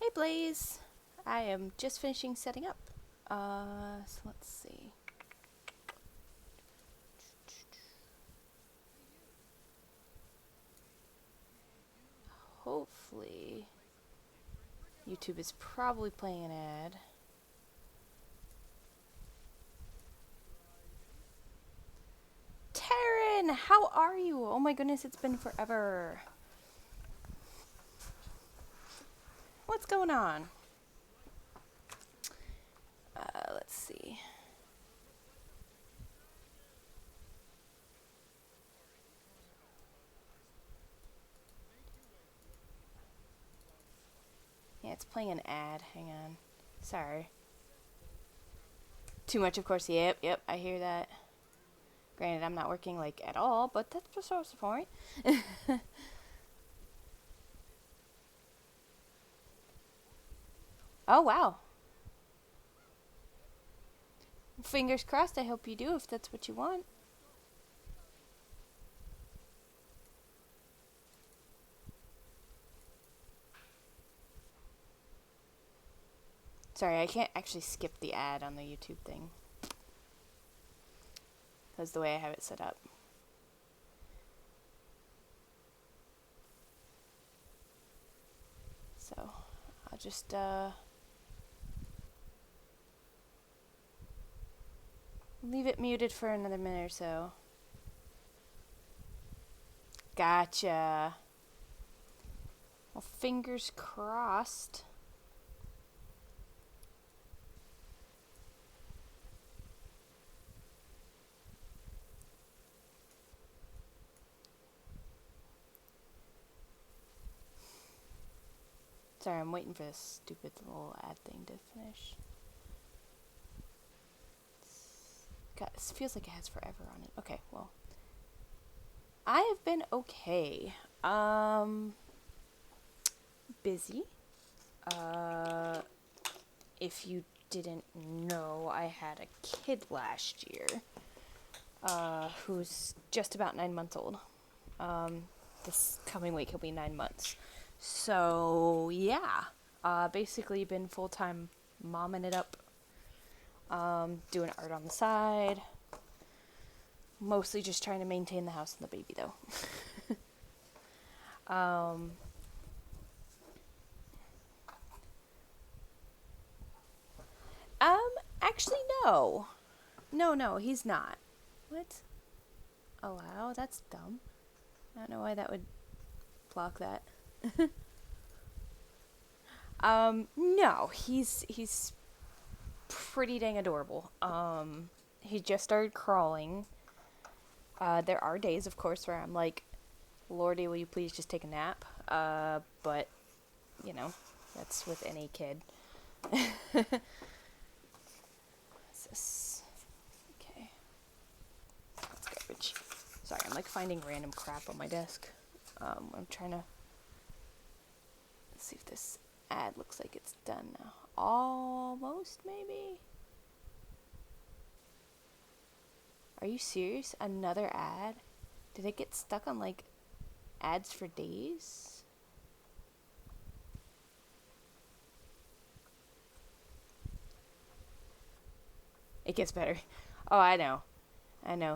Hi, Blaze. I am just finishing setting up. So let's see. Hopefully, YouTube is probably playing an ad. Taryn, how are you? Oh my goodness, it's been forever. What's going on? Let's see. Yeah, it's playing an ad. Hang on. Sorry. Too much, of course. Yep, I hear that. Granted, I'm not working, like, at all, but that's besides the point. Oh, wow. Fingers crossed, I hope you do, if that's what you want. Sorry, I can't actually skip the ad on the YouTube thing. That's the way I have it set up. So, I'll just, leave it muted for another minute or so. Gotcha. Well, fingers crossed. Sorry, I'm waiting for this stupid little ad thing to finish. It feels like it has forever on it. Okay, well. I have been okay. Busy. If you didn't know, I had a kid last year, who's just about 9 months old. This coming week he'll be 9 months. So, yeah. Basically been full-time momming it up. Doing art on the side. Mostly just trying to maintain the house and the baby, though. Actually, no. No, he's not. What? Allow? That's dumb. I don't know why that would block that. No, he's pretty dang adorable. He just started crawling. There are days, of course, where I'm like, Lordy, will you please just take a nap? But, you know, that's with any kid. What's this? Okay. That's garbage. Sorry, I'm like finding random crap on my desk. I'm trying to see if this ad looks like it's done now. Almost, maybe? Are you serious? Another ad? Did it get stuck on, like, ads for days? It gets better. Oh, I know.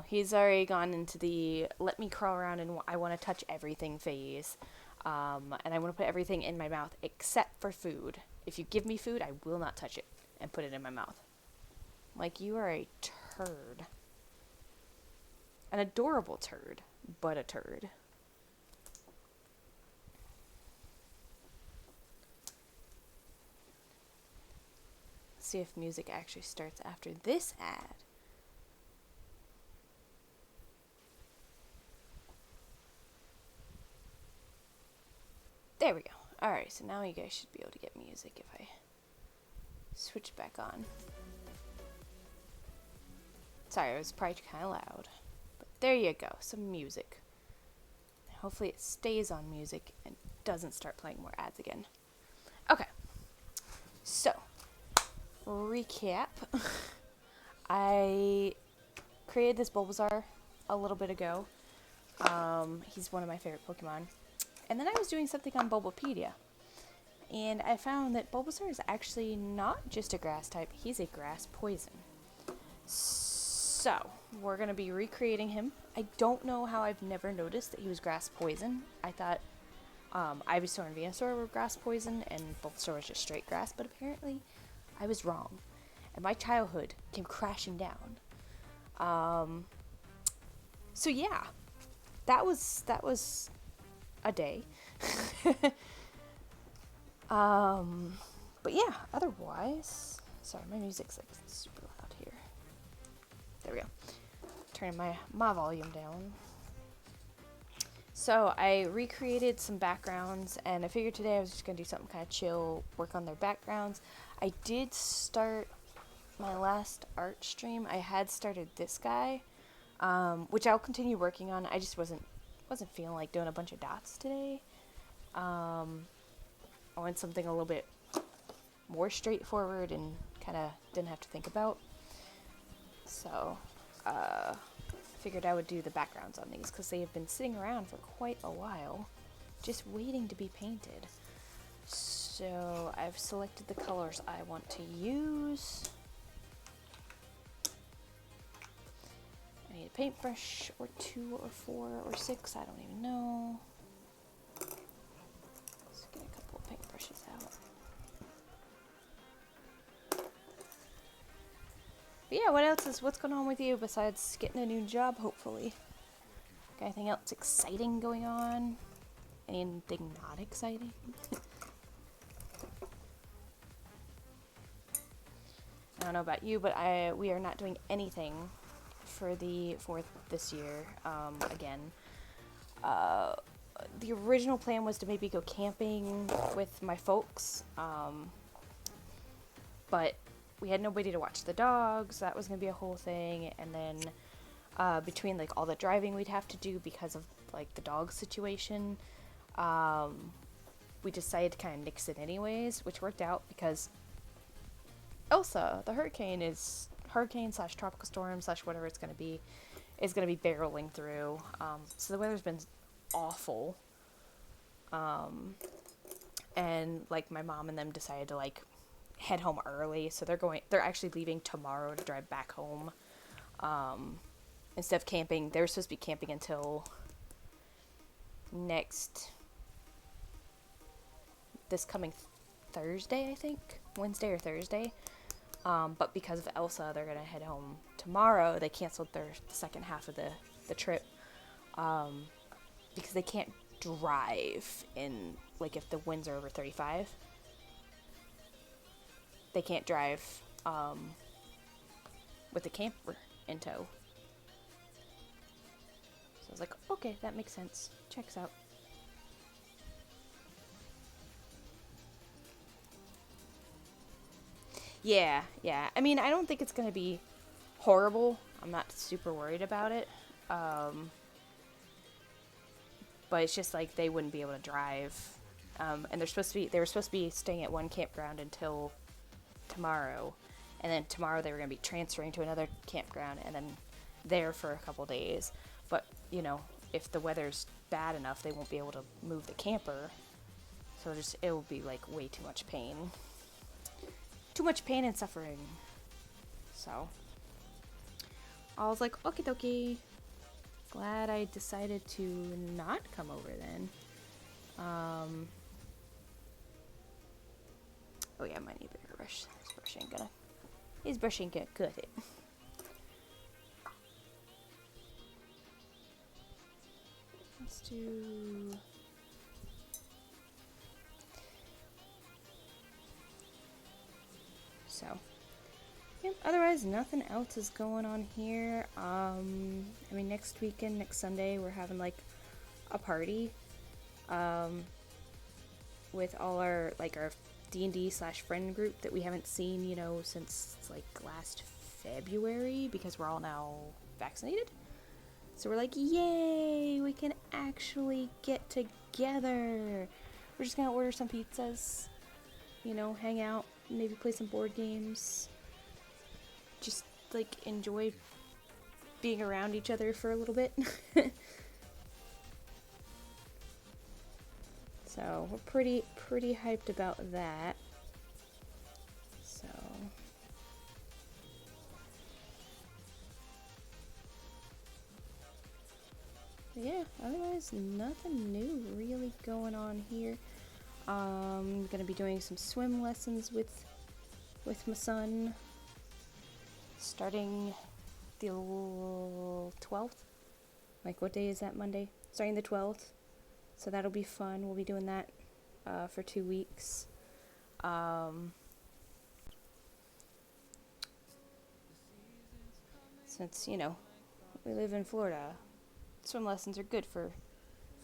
He's already gone into the let me crawl around and I want to touch everything phase. And I want to put everything in my mouth except for food. If you give me food, I will not touch it and put it in my mouth. Like, you are a turd. An adorable turd, but a turd. Let's see if music actually starts after this ad. There we go. Alright, so now you guys should be able to get music if I switch back on. Sorry, it was probably kind of loud. But there you go, some music. Hopefully it stays on music and doesn't start playing more ads again. Okay. So, recap. I created this Bulbasaur a little bit ago. He's one of my favorite Pokemon. And then I was doing something on Bulbapedia. and I found that Bulbasaur is actually not just a grass type, he's a grass poison. So, we're going to be recreating him. I don't know how I've never noticed that he was grass poison. I thought Ivysaur and Venusaur were grass poison, and Bulbasaur was just straight grass, but apparently I was wrong. And my childhood came crashing down. So yeah, that was a day. But yeah, otherwise, sorry, my music's like super loud here. There we go. Turning my volume down. So I recreated some backgrounds, and I figured today I was just gonna do something kind of chill, work on their backgrounds. I did start my last art stream. I had started this guy, which I'll continue working on. I just wasn't feeling like doing a bunch of dots today. I wanted something a little bit more straightforward and kind of didn't have to think about. So, figured I would do the backgrounds on these because they have been sitting around for quite a while, just waiting to be painted. So I've selected the colors I want to use. I need a paintbrush or 2 or 4 or 6, I don't even know. Let's get a couple of paintbrushes out. But yeah, what's going on with you besides getting a new job, hopefully? Got anything else exciting going on? Anything not exciting? I don't know about you, but we are not doing anything for the 4th this year. Again, the original plan was to maybe go camping with my folks, but we had nobody to watch the dogs. That was gonna be a whole thing, and then between like all the driving we'd have to do because of like the dog situation, we decided to kind of nix it anyways, which worked out because Elsa, the hurricane slash tropical storm slash whatever it's gonna be, is gonna be barreling through. So the weather's been awful. And like my mom and them decided to like head home early, so they're actually leaving tomorrow to drive back home. Instead of camping, they were supposed to be camping until this coming Thursday, I think, Wednesday or Thursday. But because of Elsa, they're gonna head home tomorrow. They canceled the second half of the trip, because they can't drive in, like, if the winds are over 35. They can't drive with the camper in tow. So I was like, okay, that makes sense. Checks out. Yeah. I mean, I don't think it's going to be horrible. I'm not super worried about it. But it's just like they wouldn't be able to drive. And they were supposed to be staying at one campground until tomorrow. And then tomorrow they were going to be transferring to another campground and then there for a couple days. But, you know, if the weather's bad enough, they won't be able to move the camper. So it will be like way too much pain. Too much pain and suffering. So I was like, okie dokie. Glad I decided to not come over then. Oh yeah, I might need a bigger brush. His brush ain't gonna cut it. Let's do... So, yep, otherwise nothing else is going on here. I mean, next Sunday, we're having like a party, with all our D&D / friend group that we haven't seen, you know, since like last February, because we're all now vaccinated. So we're like, yay, we can actually get together. We're just gonna order some pizzas, you know, hang out, maybe play some board games, just like enjoy being around each other for a little bit. So we're pretty hyped about that. So yeah, otherwise nothing new really going on here. Gonna be doing some swim lessons with my son starting the 12th. Like, what day is that? Monday? Starting the 12th. So that'll be fun. We'll be doing that for 2 weeks. Since, you know, we live in Florida, swim lessons are good for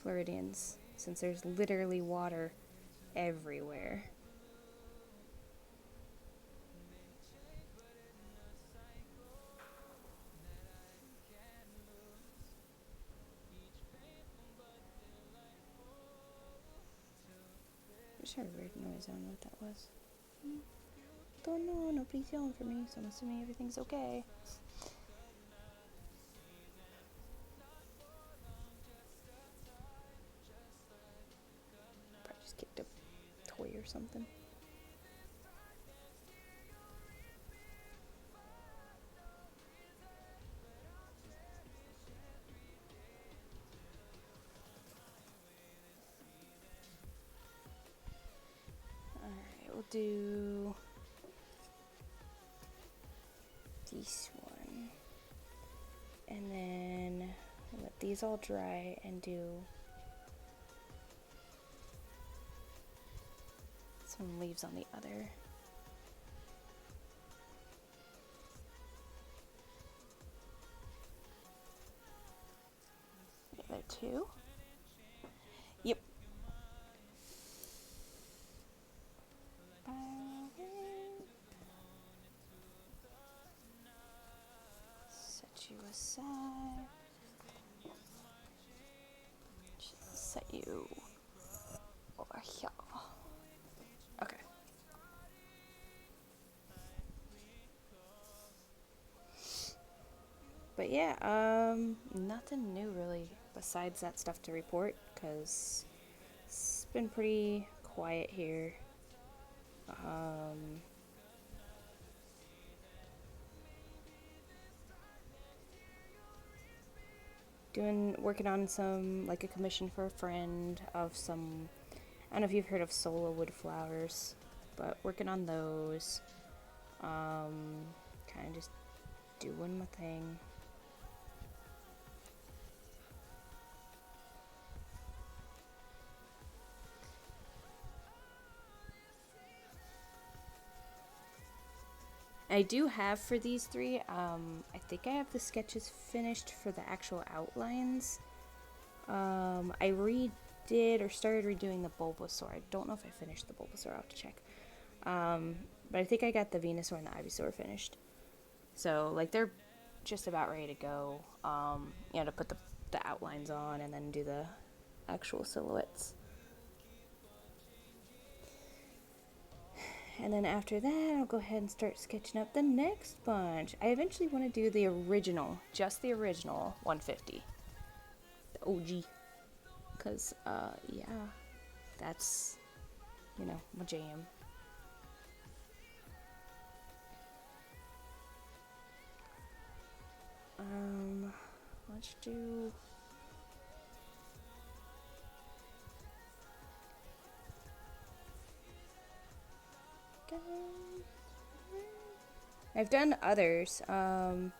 Floridians since there's literally water everywhere. Just heard a weird noise. I don't know what that was. Don't know. Nobody's yelling for me, so I'm assuming everything's okay. Probably just kicked a toy or something. Alright, we'll do this one. And then let these all dry and do some leaves on the other. The other two. Yep. Set you aside. Set you over here. Okay. But yeah, nothing new really besides that stuff to report, because it's been pretty quiet here. Working on some, like a commission for a friend of some, I don't know if you've heard of solo wood flowers, but working on those. Kind of just doing my thing. I do have for these three, I think I have the sketches finished for the actual outlines. I redid or started redoing the Bulbasaur. I don't know if I finished the Bulbasaur, I'll have to check. But I think I got the Venusaur and the Ivysaur finished. So, like, they're just about ready to go, you know, to put the outlines on and then do the actual silhouettes. And then after that, I'll go ahead and start sketching up the next bunch. I eventually want to do the original, just the original 150. The OG. Because, yeah, that's, you know, my jam. Let's do... I've done others. I'll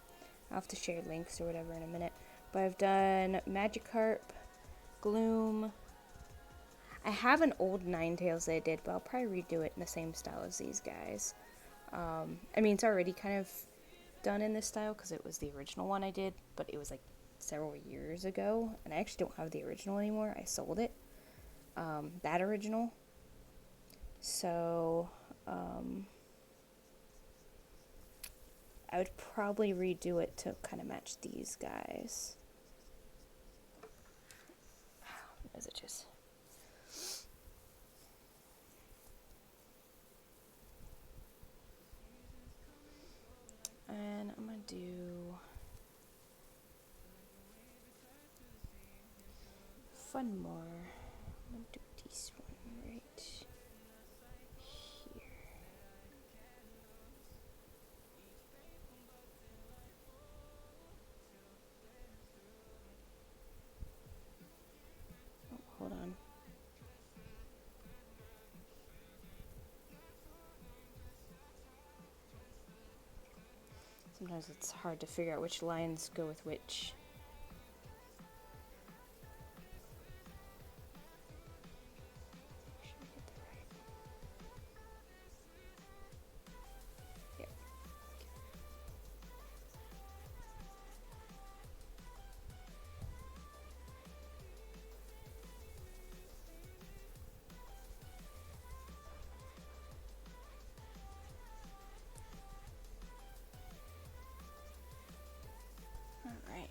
have to share links or whatever in a minute. But I've done Magikarp, Gloom. I have an old Ninetales that I did, but I'll probably redo it in the same style as these guys. I mean, it's already kind of done in this style because it was the original one I did, but it was like several years ago, and I actually don't have the original anymore. I sold it, that original. So, I would probably redo it to kind of match these guys. Is it just... And I'm going to do fun more. I'm going to do this one. sometimes it's hard to figure out which lines go with which. Alright.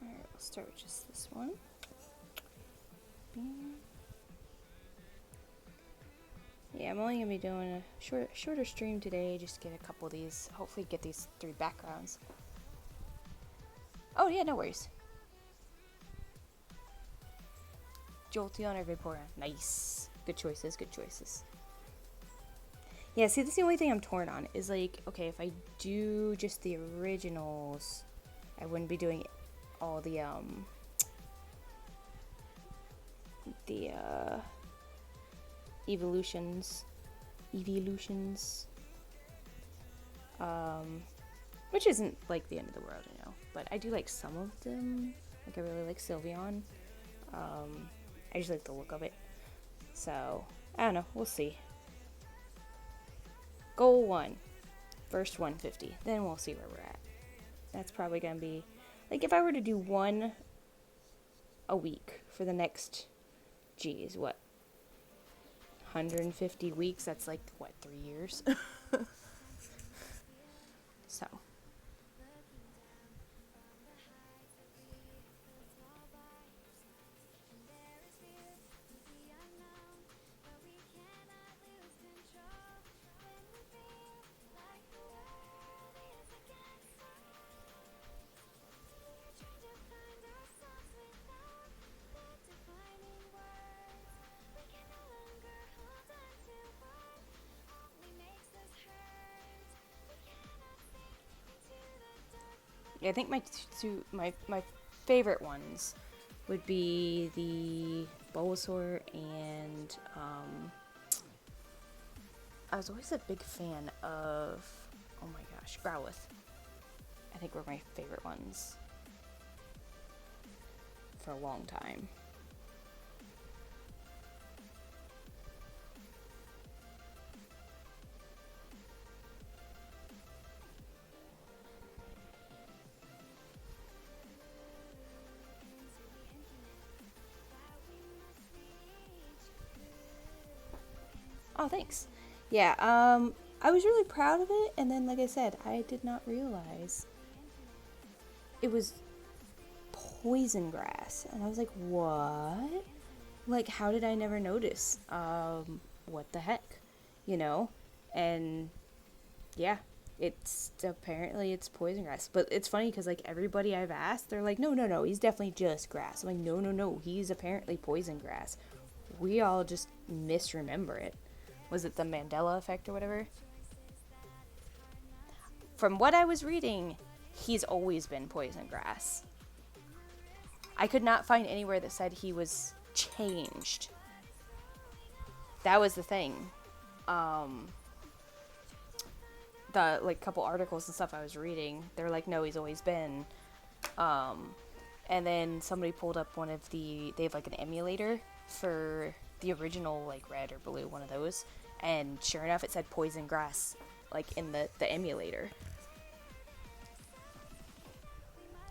Alright, we'll start with just this one. Yeah, I'm only going to be doing a shorter stream today, just get a couple of these, hopefully get these 3 backgrounds. Oh yeah, no worries. Jolteon or Vaporeon. Nice. Good choices, good choices. Yeah, see, that's the only thing I'm torn on, is like, okay, if I do just the originals, I wouldn't be doing all the evolutions, which isn't like the end of the world, you know, but I do like some of them. Like, I really like Sylveon. I just like the look of it, so I don't know, we'll see. Goal 1, first 150, then we'll see where we're at. That's probably gonna be, like, if I were to do 1 a week for the next, geez, what, 150 weeks, that's like, what, 3 years? So. Yeah, I think my favorite ones would be the Bulbasaur and I was always a big fan of, oh my gosh, Growlithe. I think were my favorite ones for a long time. Oh, thanks. Yeah, I was really proud of it, and then, like I said, I did not realize it was poison grass, and I was like, what? Like, how did I never notice? What the heck? You know? And, yeah, apparently it's poison grass. But it's funny, because, like, everybody I've asked, they're like, no, he's definitely just grass. I'm like, no, he's apparently poison grass. We all just misremember it. Was it the Mandela effect or whatever? From what I was reading, he's always been poison grass. I could not find anywhere that said he was changed. That was the thing. The, like, couple articles and stuff I was reading, they're like, no, he's always been. And then somebody pulled up they have, like, an emulator for the original, like, red or blue, one of those. And sure enough, it said poison grass, like, in the emulator.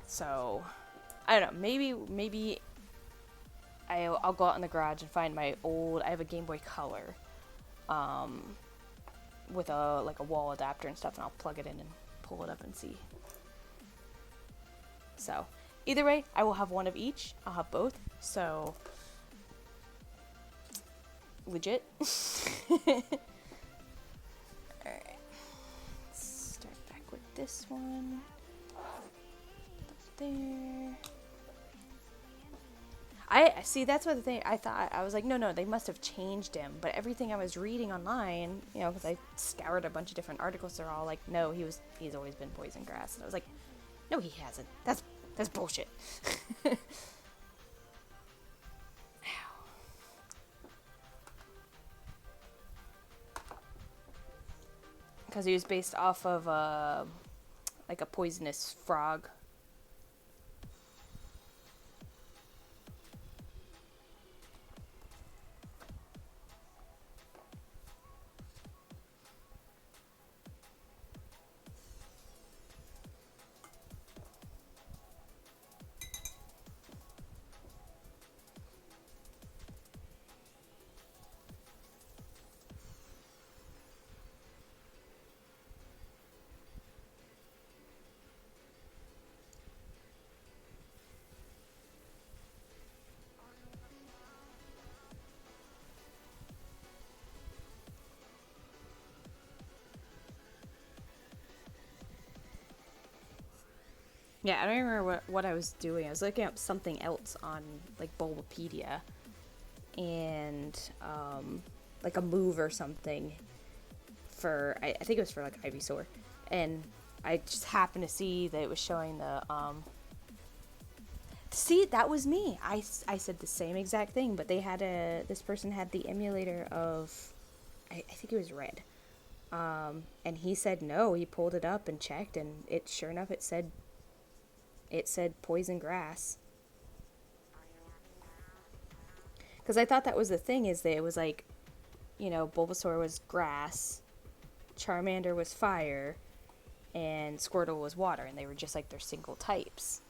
So, I don't know, maybe I'll go out in the garage and find my old. I have a Game Boy Color, with a like a wall adapter and stuff, and I'll plug it in and pull it up and see. So, either way, I will have one of each. I'll have both. So, legit. Alright. Let's start back with this one. There. I see, that's what the thing, I thought, I was like, no, they must have changed him. But everything I was reading online, you know, because I scoured a bunch of different articles, they're all like, no, he's always been poison grass. And I was like, no, he hasn't. That's bullshit. Because he was based off of like a poisonous frog. Yeah, I don't remember what I was doing. I was looking up something else on, like, Bulbapedia. And, like, a move or something for, I think it was for, like, Ivysaur. And I just happened to see that it was showing the, see, that was me. I said the same exact thing, but they had this person had the emulator of, I think it was Red. And he said no, he pulled it up and checked, and it, sure enough, it said poison grass. Because I thought that was the thing, is that it was like, you know, Bulbasaur was grass, Charmander was fire, and Squirtle was water, and they were just like their single types.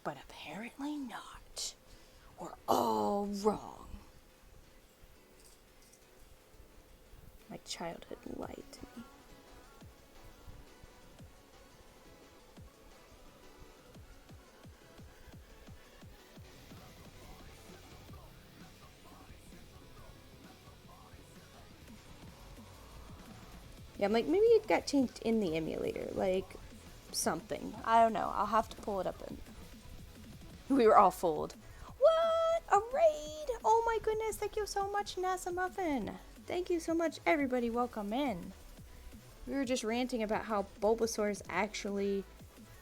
But apparently not. We're all wrong. My childhood lied to me. Yeah, I'm like, maybe it got changed in the emulator, like, something. I don't know, I'll have to pull it up and... We were all fooled. What? A raid? Oh my goodness, thank you so much, NASA Muffin. Thank you so much, everybody, welcome in. We were just ranting about how Bulbasaur is actually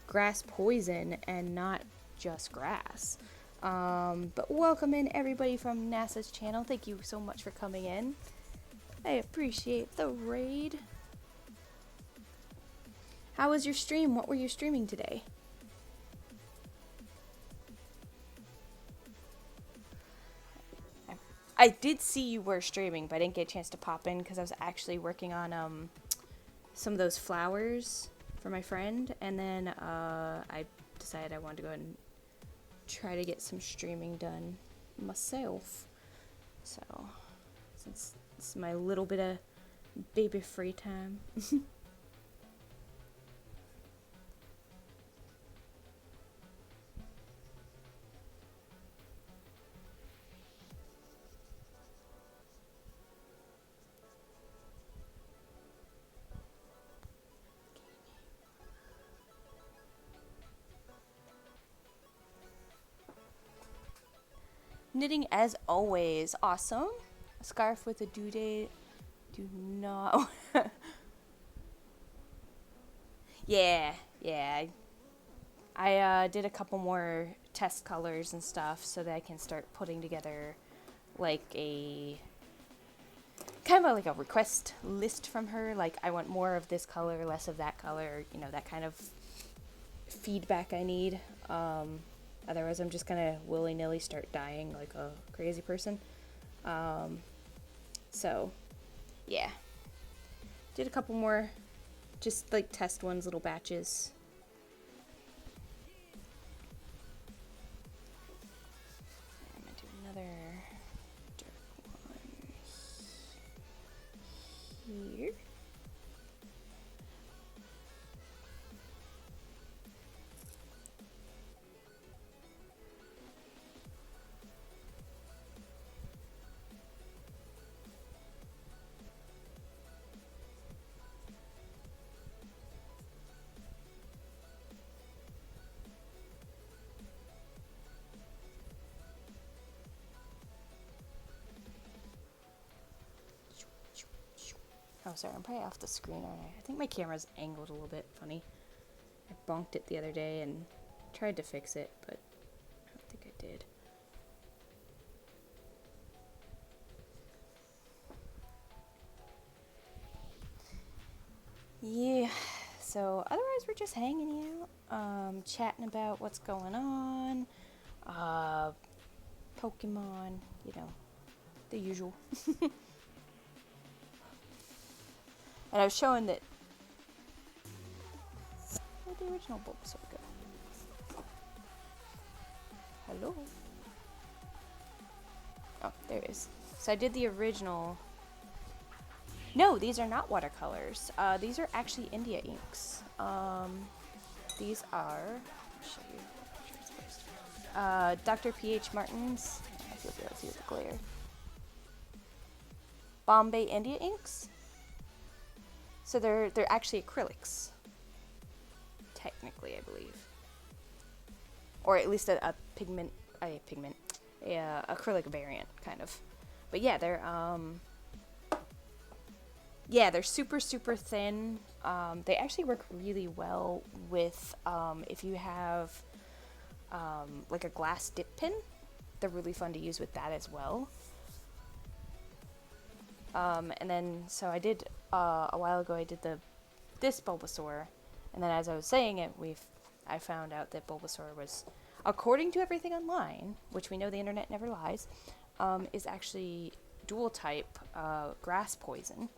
grass poison and not just grass. But welcome in, everybody from NASA's channel. Thank you so much for coming in. I appreciate the raid. How was your stream? What were you streaming today? I did see you were streaming, but I didn't get a chance to pop in because I was actually working on some of those flowers for my friend, and then I decided I wanted to go ahead and try to get some streaming done myself. So, since it's my little bit of baby free time. Knitting as always. Awesome. A scarf with a due date. Do not. Yeah. I did a couple more test colors and stuff so that I can start putting together like a kind of like a request list from her. Like, I want more of this color, less of that color, you know, that kind of feedback I need. Otherwise, I'm just gonna willy-nilly start dyeing like a crazy person. So, yeah. Did a couple more, just like test ones, little batches. here. Oh, sorry, I'm probably off the screen, aren't I? I think my camera's angled a little bit funny. I bonked it the other day and tried to fix it, but I don't think I did. Yeah, so otherwise we're just hanging out, chatting about what's going on, Pokemon, you know, the usual. And I was showing that. Where'd the original Bulbasaur go? Hello? Oh, there it is. So I did the original. No, these are not watercolors. These are actually India inks. These are. I'll show you. Dr. P.H. Martin's. I don't know if you'll be able to see with the glare. Bombay India inks. So they're actually acrylics. Technically, I believe. Or at least a acrylic variant, kind of. But yeah, they're super, super thin. They actually work really well with, if you have, like a glass dip pen. They're really fun to use with that as well. And then, so I did, a while ago, I did this Bulbasaur, and then as I was saying it, I found out that Bulbasaur was, according to everything online, which we know the internet never lies, is actually dual type, grass poison.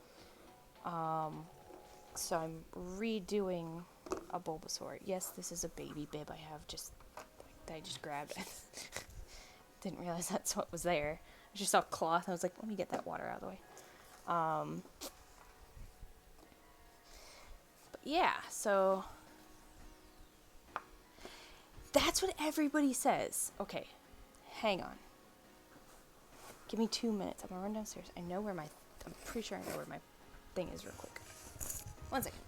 So I'm redoing a Bulbasaur. Yes, this is a baby bib I have that I just grabbed. Didn't realize that's what was there. I just saw cloth and I was like, let me get that water out of the way. But yeah, so that's what everybody says. Okay, hang on. Give me 2 minutes. I'm gonna run downstairs. I'm pretty sure I know where my thing is real quick. 1 second.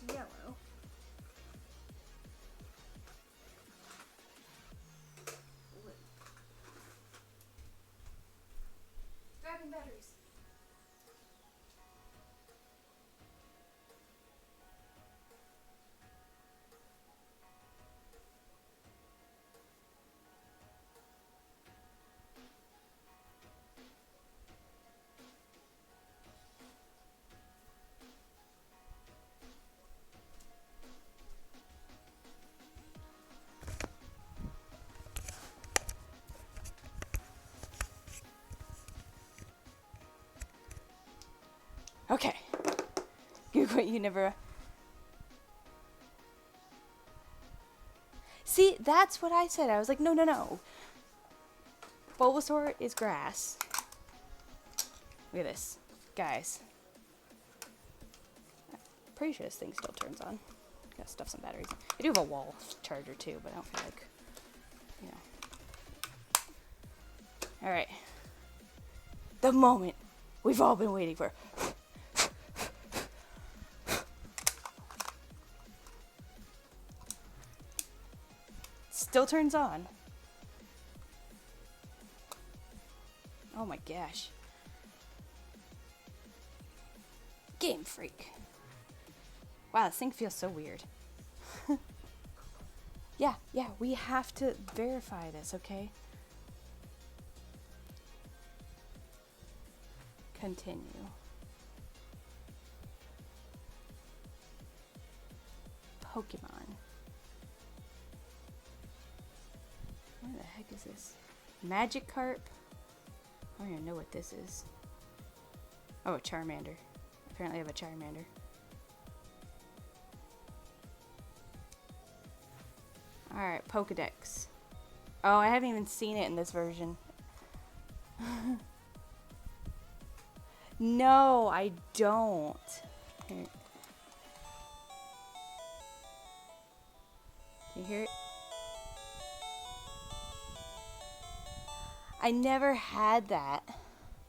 Yellow. Blue. Grabbing batteries. Okay. You never. See, that's what I said. I was like, no. Bulbasaur is grass. Look at this. Guys. Pretty sure this thing still turns on. Gotta stuff some batteries. I do have a wall charger too, but I don't feel like, you know. Alright. The moment we've all been waiting for. still turns on. Oh my gosh. Game Freak. Wow, this thing feels so weird. Yeah, we have to verify this, okay? Continue. Pokemon. What the heck is this? Magikarp? I don't even know what this is. Oh, a Charmander. Apparently I have a Charmander. Alright, Pokedex. Oh, I haven't even seen it in this version. No, I don't. Here. Can you hear it? I never had that.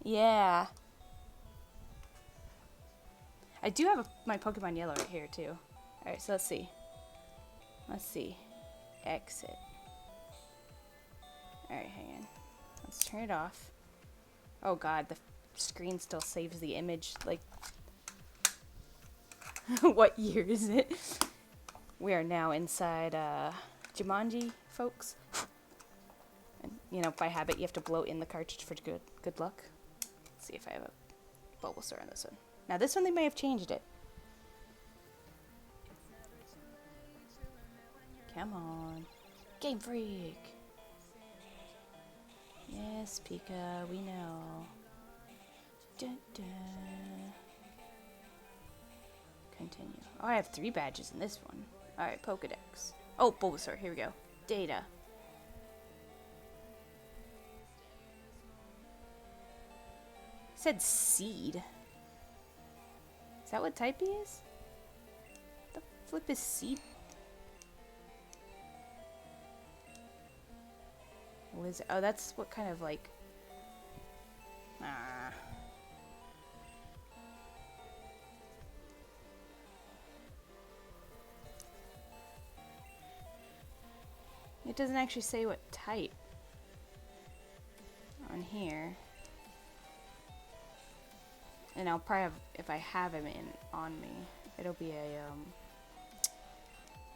Yeah. I do have my Pokemon Yellow right here, too. Alright, so let's see. Let's see. Exit. Alright, hang on. Let's turn it off. Oh god, the screen still saves the image. Like, what year is it? We are now inside Jumanji, folks. And, you know, by habit, you have to blow in the cartridge for good luck. Let's see if I have a Bulbasaur on this one. Now, this one, they may have changed it. Come on. Game Freak. Yes, Pika, we know. Dun, dun. Continue. Oh, I have 3 badges in this one. Alright, Pokedex. Oh, Bulbasaur, here we go. Data. It said seed. Is that what type he is? The flip is seed? What is it? Oh, that's what kind of like... Ah. It doesn't actually say what type on here. And I'll probably have, if I have him on me, it'll be a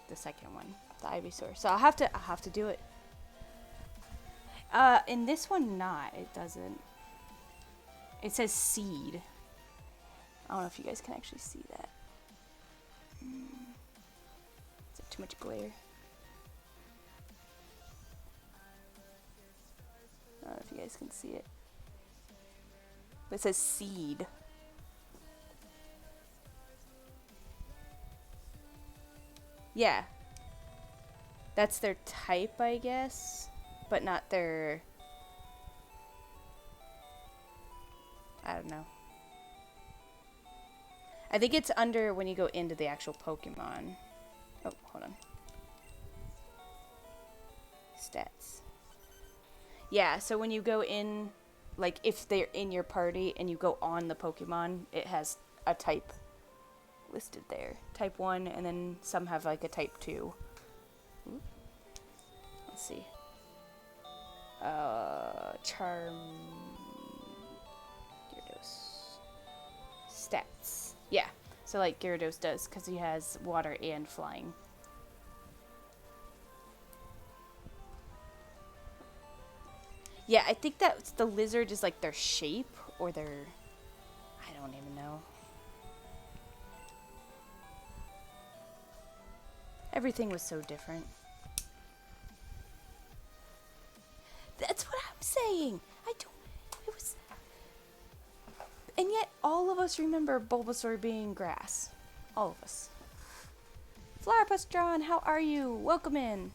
the second one, the Ivysaur. So I'll have to do it. In this one, not. It doesn't. It says seed. I don't know if you guys can actually see that. Is it too much glare? I don't know if you guys can see it. But it says seed. Yeah. That's their type, I guess. But not their... I don't know. I think it's under when you go into the actual Pokemon. Oh, hold on. Stats. Yeah, so when you go in, like, if they're in your party and you go on the Pokemon, it has a type listed there. Type 1, and then some have, like, a type 2. Ooh. Let's see. Charm... Gyarados. Stats. Yeah, so like Gyarados does, because he has water and flying. Yeah, I think that the lizard is like their shape, or their... I don't even know. Everything was so different. That's what I'm saying! I don't... It was... And yet, all of us remember Bulbasaur being grass. All of us. Flowerpuss John, how are you? Welcome in!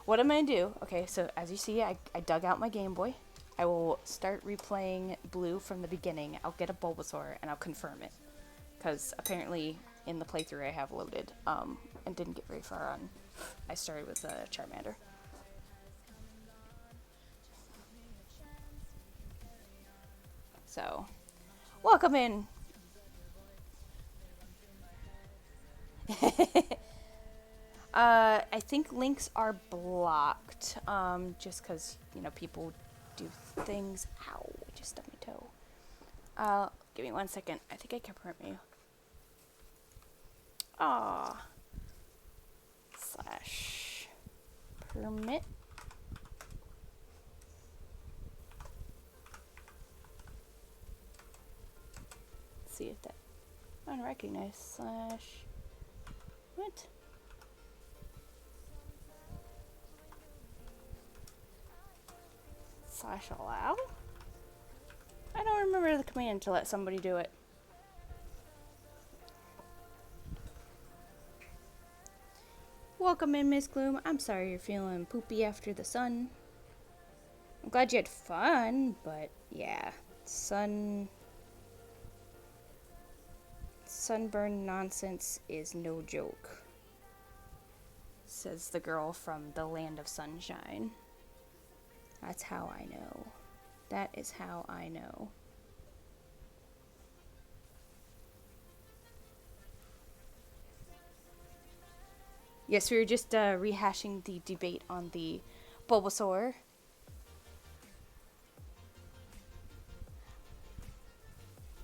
What am I gonna do? Okay, so as you see, I dug out my Game Boy. I will start replaying Blue from the beginning. I'll get a Bulbasaur and I'll confirm it. Because apparently in the playthrough I have loaded, and didn't get very far on. I started with a Charmander. So, welcome in! I think links are blocked, just because, people do things. Ow, I just stubbed my toe. Give me 1 second. I think I can permit you. Aw. Slash permit. Let's see if that unrecognized slash what? Slash allow? I don't remember the command to let somebody do it. Welcome in, Miss Gloom. I'm sorry you're feeling poopy after the sun. I'm glad you had fun, but yeah, sunburn nonsense is no joke, says the girl from the land of sunshine. That's how I know. That is how I know. Yes, we were just rehashing the debate on the Bulbasaur.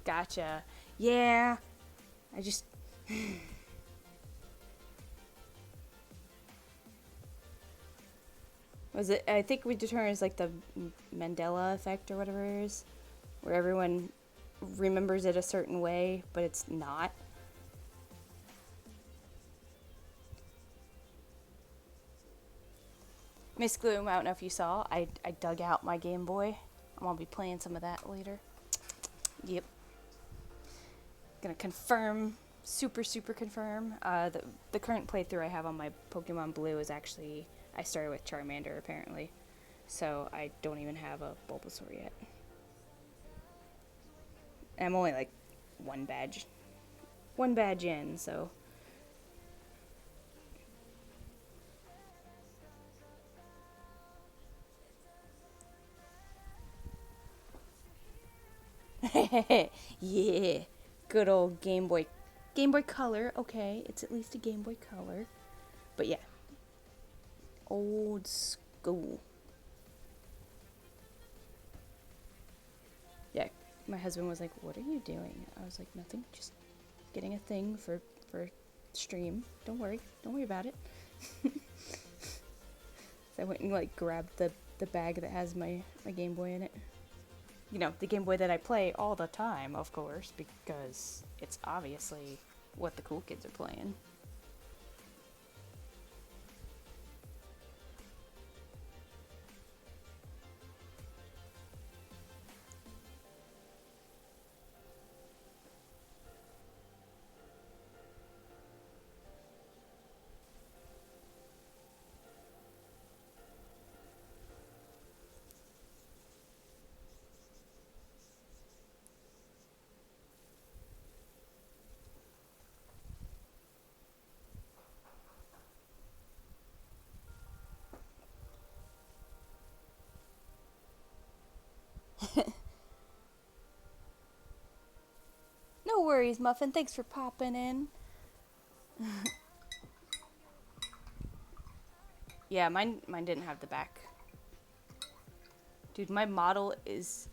Gotcha. Yeah. I just... Was it? I think we determined it's like the Mandela effect or whatever it is, where everyone remembers it a certain way, but it's not. Miss Gloom, I don't know if you saw, I dug out my Game Boy. I'm gonna be playing some of that later. Yep. Gonna confirm, super confirm. The current playthrough I have on my Pokemon Blue is actually, I started with Charmander apparently, so I don't even have a Bulbasaur yet. And I'm only like one badge in, so. Yeah, good old Game Boy Color. Okay, it's at least a Game Boy Color, but yeah, old school. Yeah, my husband was like, "What are you doing?" I was like, "Nothing, just getting a thing for stream. Don't worry about it." So I went and like grabbed the bag that has my Game Boy in it. You know, the Game Boy that I play all the time, of course, because it's obviously what the cool kids are playing. No worries, Muffin. Thanks for popping in. Yeah, mine didn't have the back. Dude, my model is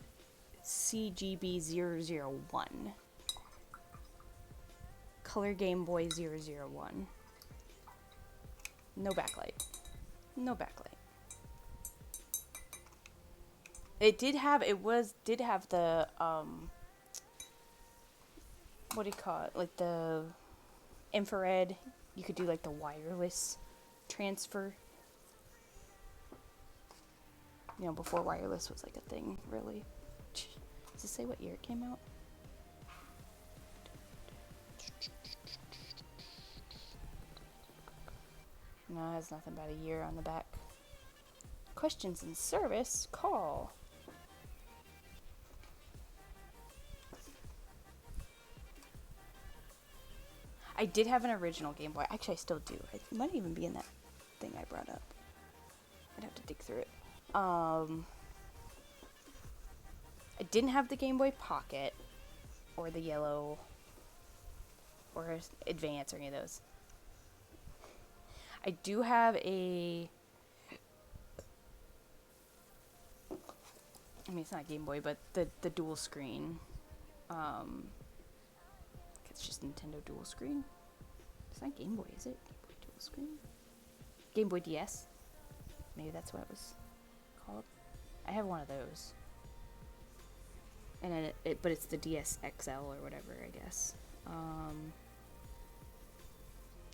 CGB001. Color Game Boy 001. No backlight. No backlight. It did have the what do you call it? Like the infrared. You could do like the wireless transfer. You know, before wireless was like a thing, really. Does it say what year it came out? No, it has nothing about a year on the back. Questions in service? Call. I did have an original Game Boy. Actually, I still do. It might even be in that thing I brought up. I'd have to dig through it. I didn't have the Game Boy Pocket or the yellow or Advance or any of those. I do have a... I mean, it's not Game Boy, but the dual screen. It's just Nintendo dual screen. It's not Game Boy, is it? Game Boy dual screen? Game Boy DS? Maybe that's what it was called. I have one of those. And but it's the DS XL or whatever, I guess.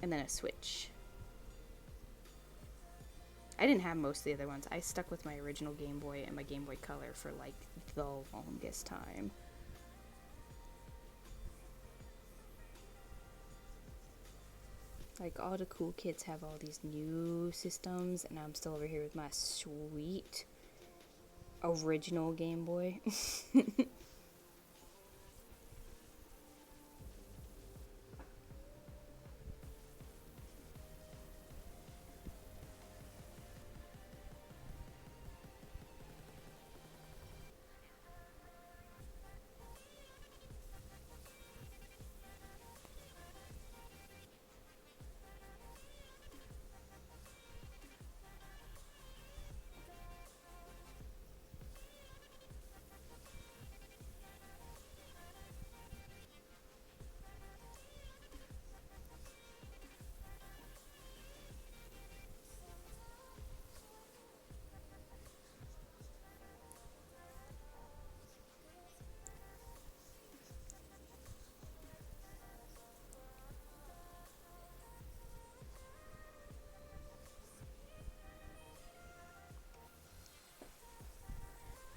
And then a Switch. I didn't have most of the other ones. I stuck with my original Game Boy and my Game Boy Color for like the longest time. Like, all the cool kids have all these new systems, and I'm still over here with my sweet original Game Boy.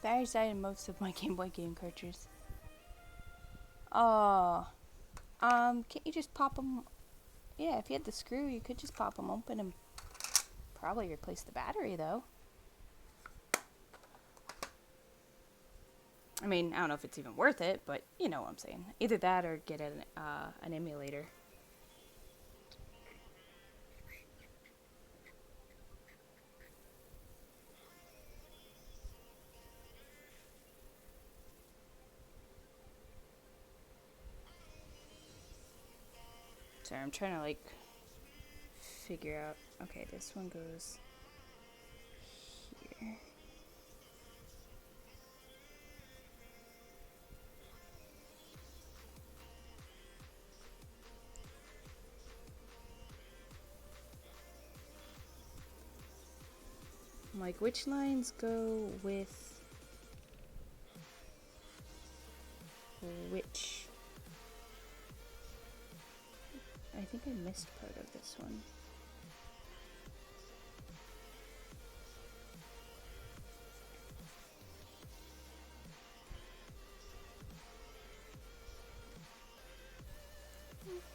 Very sad in most of my Game Boy game cartridges. Oh, can't you just pop them? Yeah, if you had the screw, you could just pop them open and probably replace the battery, though. I mean, I don't know if it's even worth it, but you know what I'm saying. Either that or get an emulator. Sorry, I'm trying to like figure out. Okay, this one goes here. I'm like, which lines go with which? I think I missed part of this one.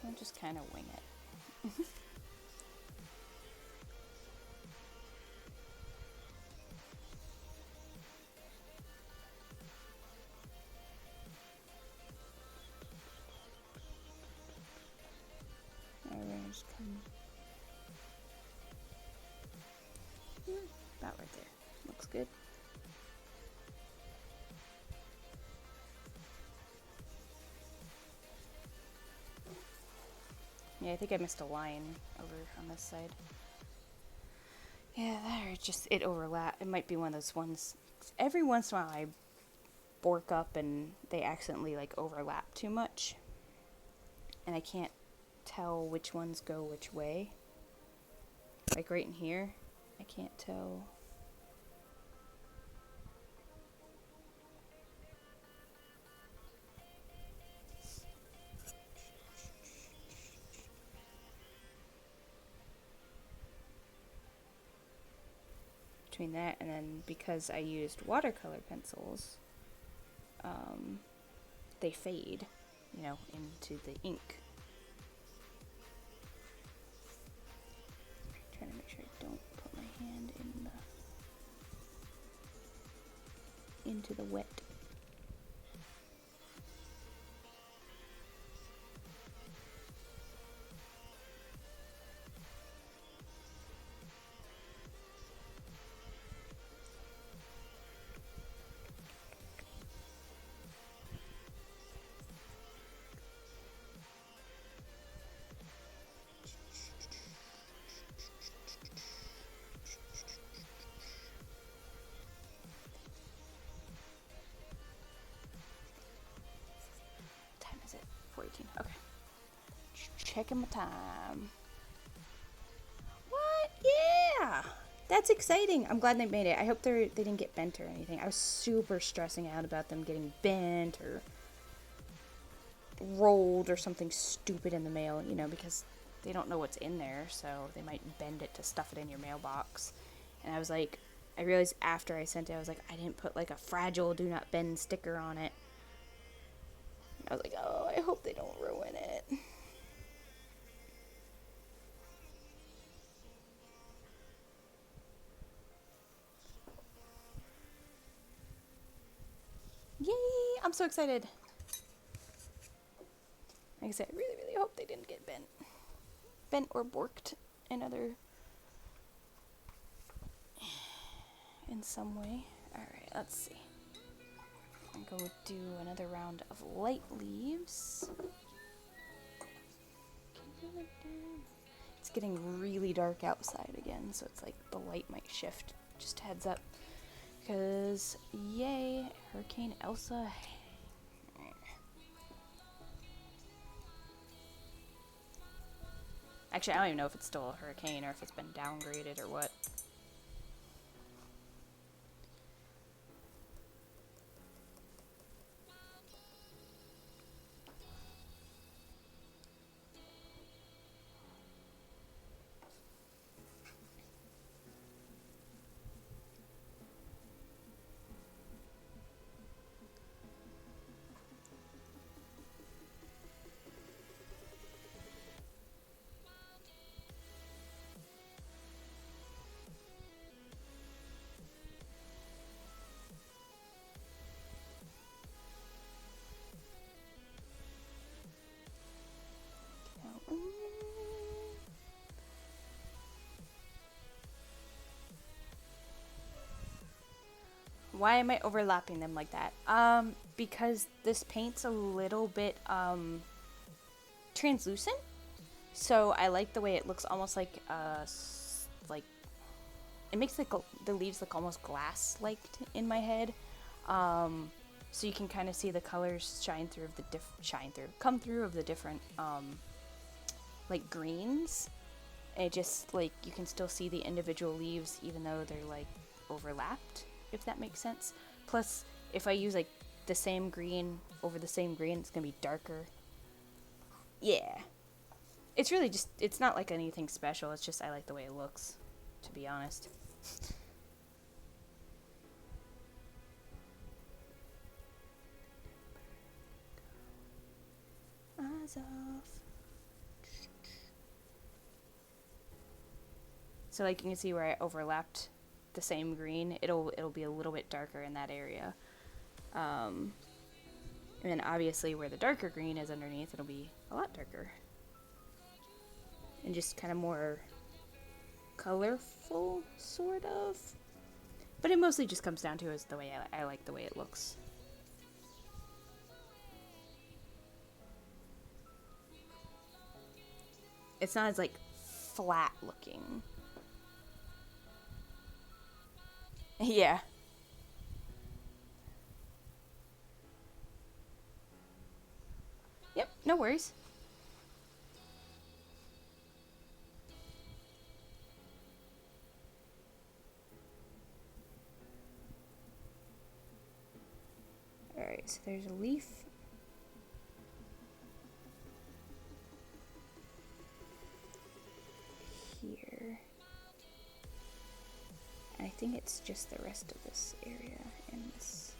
I'll just kind of wing it. Alright, just come. About right there. Looks good. Yeah, I think I missed a line over on this side. Yeah, there, it overlap. It might be one of those ones. Every once in a while I bork up and they accidentally like overlap too much. And I can't tell which ones go which way. Like right in here, I can't tell. Between that and then because I used watercolor pencils, they fade, you know, into the ink. Trying to make sure I don't put my hand into the wet. 14. Okay. Checking my time. What? Yeah! That's exciting. I'm glad they made it. I hope they didn't get bent or anything. I was super stressing out about them getting bent or rolled or something stupid in the mail, you know, because they don't know what's in there, so they might bend it to stuff it in your mailbox. And I was like, I realized after I sent it, I was like, I didn't put like a fragile do not bend sticker on it. I was like, oh, I hope they don't ruin it. Yay! I'm so excited. Like I said, I really, really hope they didn't get bent. Bent or borked in some way. Alright, let's see. I'm going to do another round of light leaves. It's getting really dark outside again, so it's like the light might shift. Just heads up. Because, yay, Hurricane Elsa. Actually, I don't even know if it's still a hurricane or if it's been downgraded or what. Why am I overlapping them like that? Because this paint's a little bit, translucent. So I like the way it looks almost like, it makes like the leaves look almost glass-like in my head. So you can kind of see the colors come through of the different, like greens. And it just, like, you can still see the individual leaves even though they're, like, overlapped, if that makes sense. Plus, if I use, like, the same green over the same green, it's gonna be darker. Yeah. It's really just, it's not, like, anything special. It's just I like the way it looks, to be honest. Eyes off. So like you can see where I overlapped the same green, it'll be a little bit darker in that area. And then obviously where the darker green is underneath, it'll be a lot darker. And just kind of more colorful, sort of. But it mostly just comes down to is the way I like the way it looks. It's not as like flat looking. Yeah. Yep, no worries. Alright, so there's a leaf. Here. And I think it's just the rest of this area in this.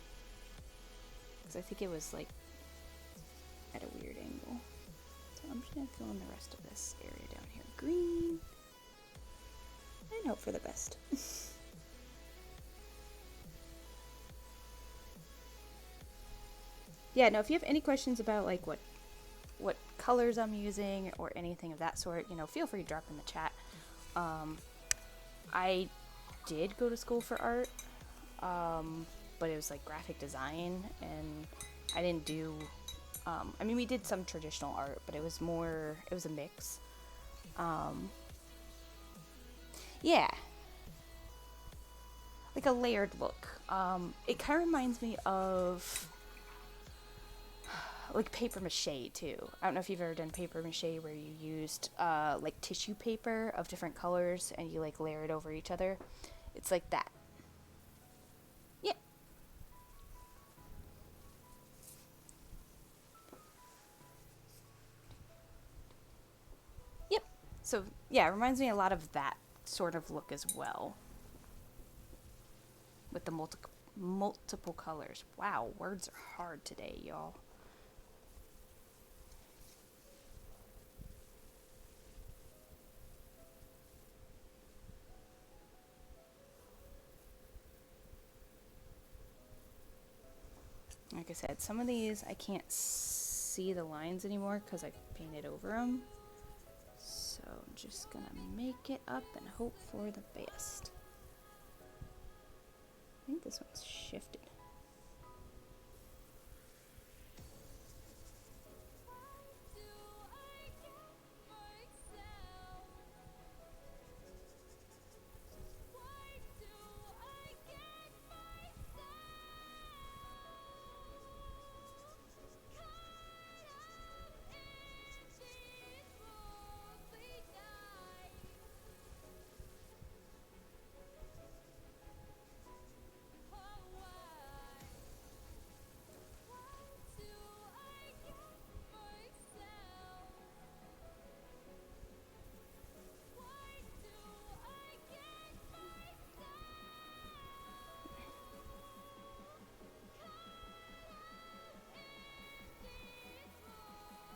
Because I think it was like at a weird angle. So I'm just going to fill in the rest of this area down here green. And hope for the best. Yeah, no, if you have any questions about like what colors I'm using or anything of that sort, you know, feel free to drop in the chat. I did go to school for art, but it was like graphic design, and I didn't do, I mean, we did some traditional art, but it was a mix. Yeah. Like a layered look. It kind of reminds me of, like paper mache too. I don't know if you've ever done paper mache where you used like tissue paper of different colors and you like layer it over each other. It's like that. Yeah. Yep. So yeah, it reminds me a lot of that sort of look as well. With the multiple colors. Wow, words are hard today, y'all. Like I said, some of these I can't see the lines anymore because I painted over them. So I'm just gonna make it up and hope for the best. I think this one's shifted.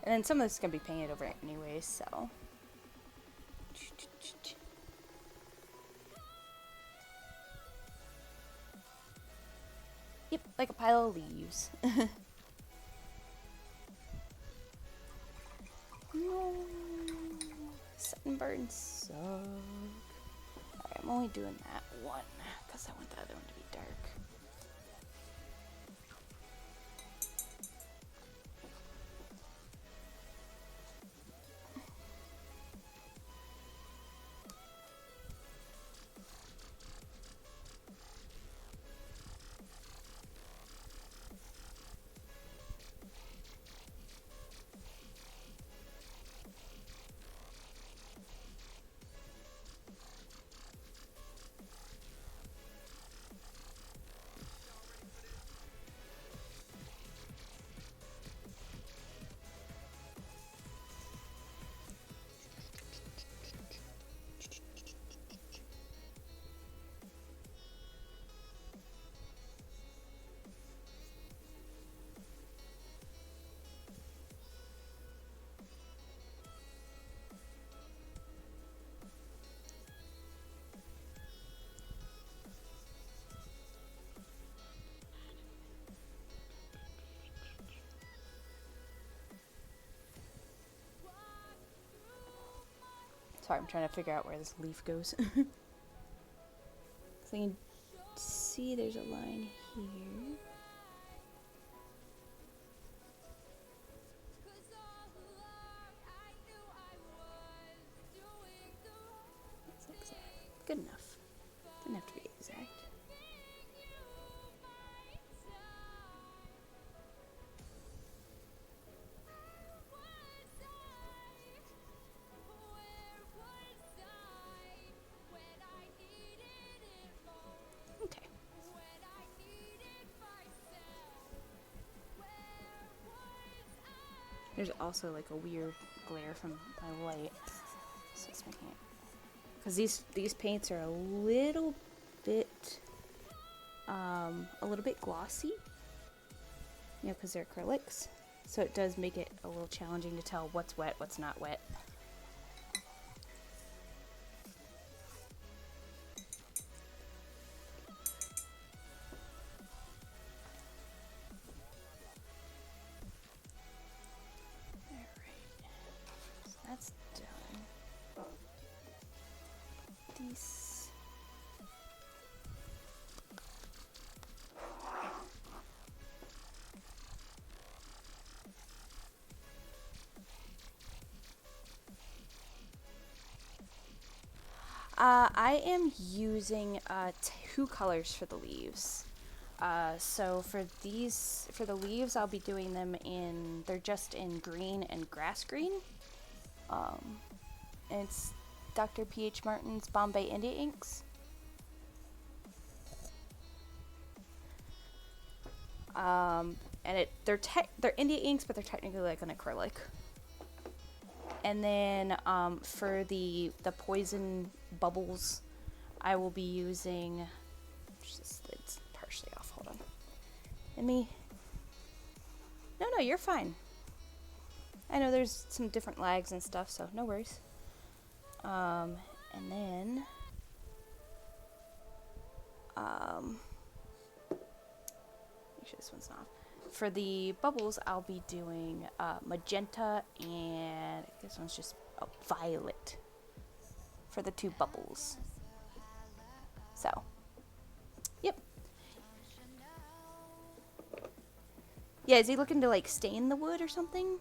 And then some of this is gonna be painted over it anyways, so. Yep, like a pile of leaves. No. Sunburns suck. Alright, I'm only doing that one because I want the other one to be dark. Sorry, I'm trying to figure out where this leaf goes. So you can see there's a line here. That's exact. Good enough. Doesn't have to be exact. Okay. There's also like a weird glare from my light, so it's making it. Because these paints are a little bit glossy, you know, because they're acrylics. So it does make it a little challenging to tell what's wet, what's not wet. That's done. These. I am using 2 colors for the leaves. So for the leaves, I'll be doing them they're just in green and grass green. And it's Dr. P.H. Martin's Bombay India inks. And they're India inks, but they're technically like an acrylic. And then for the poison bubbles, I will be using. It's partially off. Hold on. No, you're fine. I know there's some different lags and stuff, so no worries. And then make sure this one's not off. For the bubbles, I'll be doing magenta and this one's just violet for the 2 bubbles. So, yep. Yeah, is he looking to like stain the wood or something?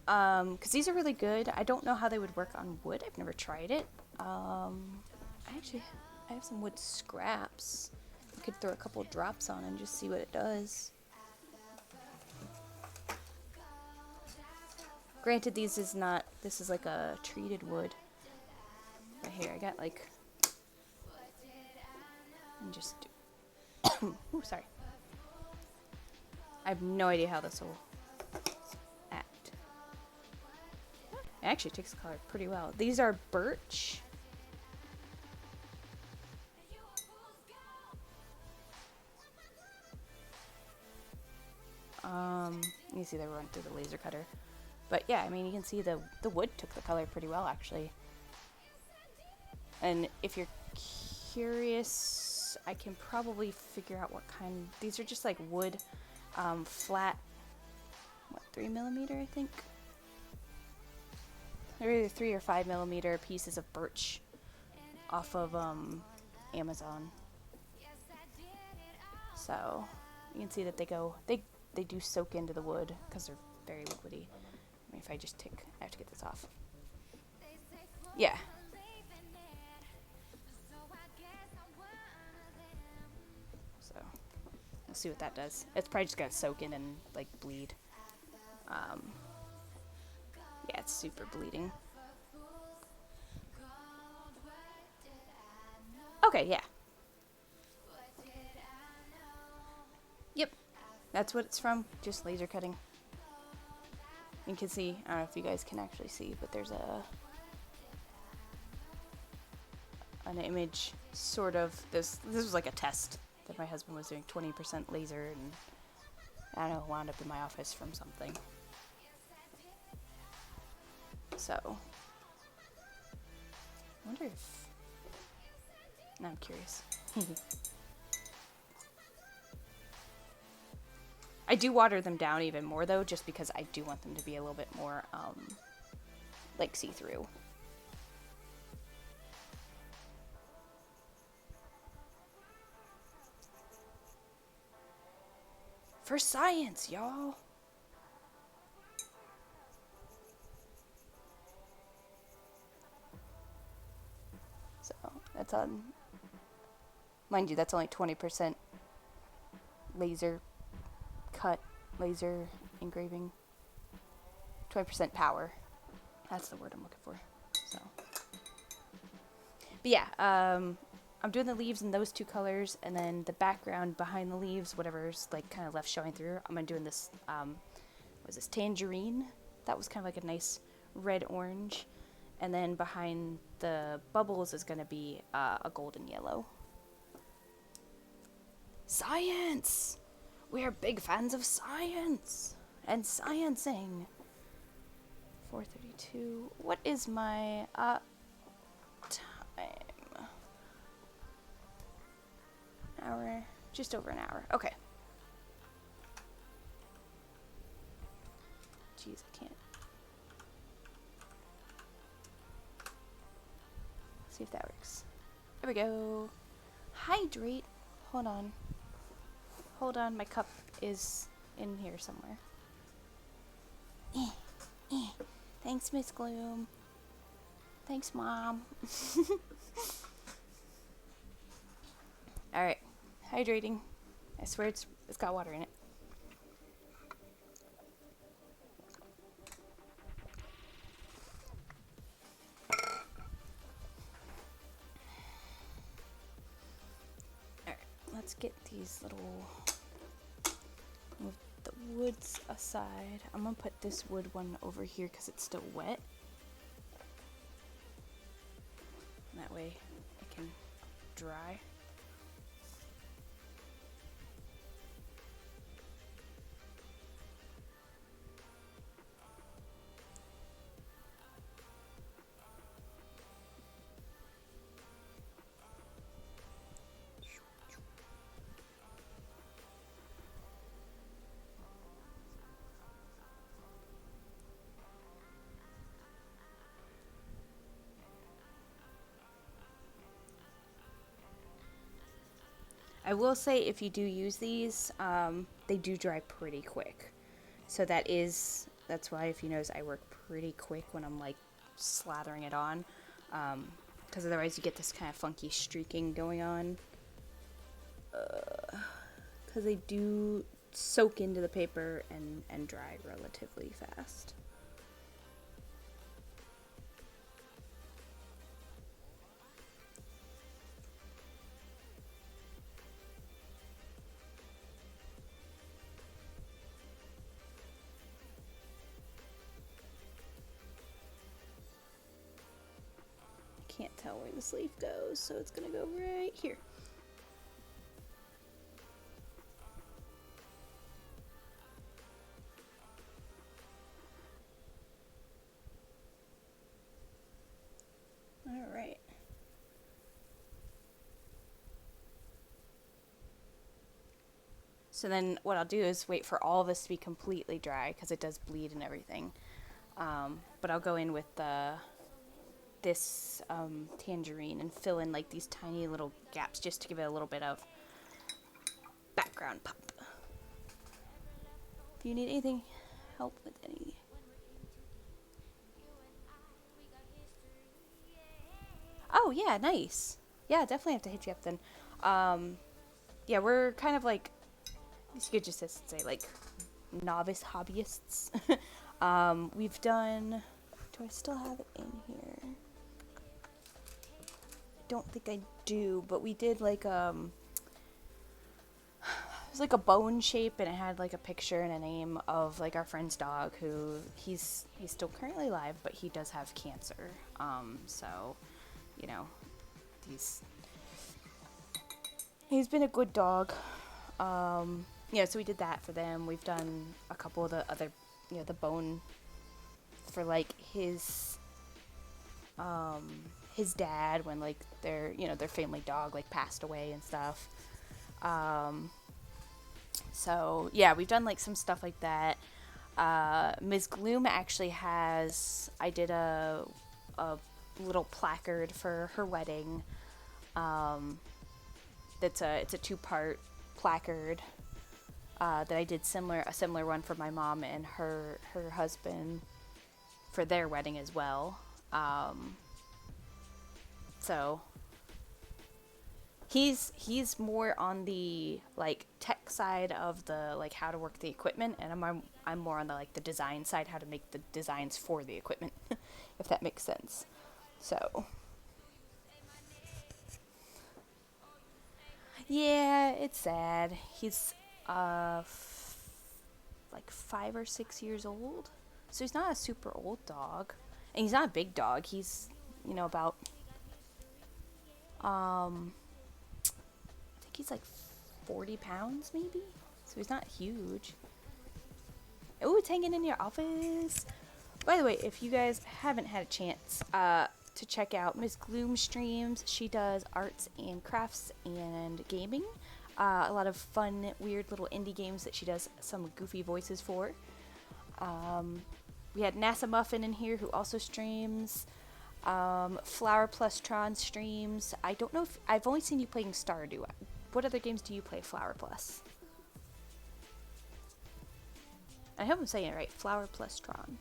Because these are really good. I don't know how they would work on wood. I've never tried it. I have some wood scraps. I could throw a couple drops on and just see what it does. Granted, this is like a treated wood. Right here, I got like, and just, ooh, sorry. I have no idea how this will act. It actually takes the color pretty well. These are birch. You see they run through the laser cutter. But yeah, I mean, you can see the wood took the color pretty well, actually. And if you're curious, I can probably figure out what kind. These are just like wood, flat, 3mm, I think. They're either 3 or 5mm pieces of birch off of Amazon. So you can see that they do soak into the wood because they're very liquidy. I mean, if I just I have to get this off. Yeah. So we'll see what that does. It's probably just gonna soak in and like bleed. Yeah, it's super bleeding. Okay, yeah. Yep, that's what it's from, just laser cutting. You can see, I don't know if you guys can actually see, but there's an image, sort of, this was like a test that my husband was doing, 20% laser, and I don't know, wound up in my office from something. So, I wonder if, now I'm curious. I do water them down even more though, just because I do want them to be a little bit more, like see-through. For science, y'all! So, that's on, mind you, that's only 20% laser cut, laser engraving, 20% power. That's the word I'm looking for. So, but yeah, I'm doing the leaves in those 2 colors, and then the background behind the leaves, whatever's like kind of left showing through, I'm doing this, what was this, tangerine? That was kind of like a nice red orange, and then behind the bubbles is going to be a golden yellow. Science! We are big fans of science and sciencing. 4:32. What is my time? Hour, just over an hour. Okay. Jeez, I can't. See if that works. There we go. Hydrate. Hold on. Hold on, my cup is in here somewhere. Thanks, Miss Gloom. Thanks, Mom. Alright, Hydrating. I swear it's got water in it. Alright, let's get these little... Move the woods aside. I'm gonna put this wood one over here because it's still wet. That way it can dry. I will say if you do use these, they do dry pretty quick. So that's why if you notice I work pretty quick when I'm like slathering it on. Because otherwise you get this kind of funky streaking going on. Because they do soak into the paper and dry relatively fast. Can't tell where this leaf goes, so it's gonna go right here. All right. So then what I'll do is wait for all of this to be completely dry because it does bleed and everything. But I'll go in with this tangerine and fill in like these tiny little gaps just to give it a little bit of background pop. If you need anything, help with any. Oh yeah, nice. Yeah, definitely have to hit you up then. Yeah, we're kind of like, you could just say like novice hobbyists. We've done. Do I still have it in here? Don't think I do, but we did like it was like a bone shape and it had like a picture and a name of like our friend's dog who he's still currently alive, but he does have cancer. So, you know, he's been a good dog. Yeah, so we did that for them. We've done a couple of the other, the bone for like his dad when like their family dog like passed away and stuff. So yeah, we've done like some stuff like that. Ms. Gloom actually I did a little placard for her wedding. It's a 2-part placard that I did a similar one for my mom and her husband for their wedding as well. So he's more on the like tech side of the like how to work the equipment, and I'm more on the like the design side, how to make the designs for the equipment, if that makes sense. So yeah, it's sad. He's like 5 or 6 years old, so he's not a super old dog, and he's not a big dog. He's about I think he's like 40 pounds maybe, so he's not huge. Oh, it's hanging in your office. By the way, if you guys haven't had a chance to check out Ms. Gloom streams, she does arts and crafts and gaming. A lot of fun, weird little indie games that she does some goofy voices for. We had NASA Muffin in here who also streams. Flower Plus Tron streams. I don't know if I've only seen you playing Stardew. What other games do you play, Flower Plus? I hope I'm saying it right. Flower Plus Tron.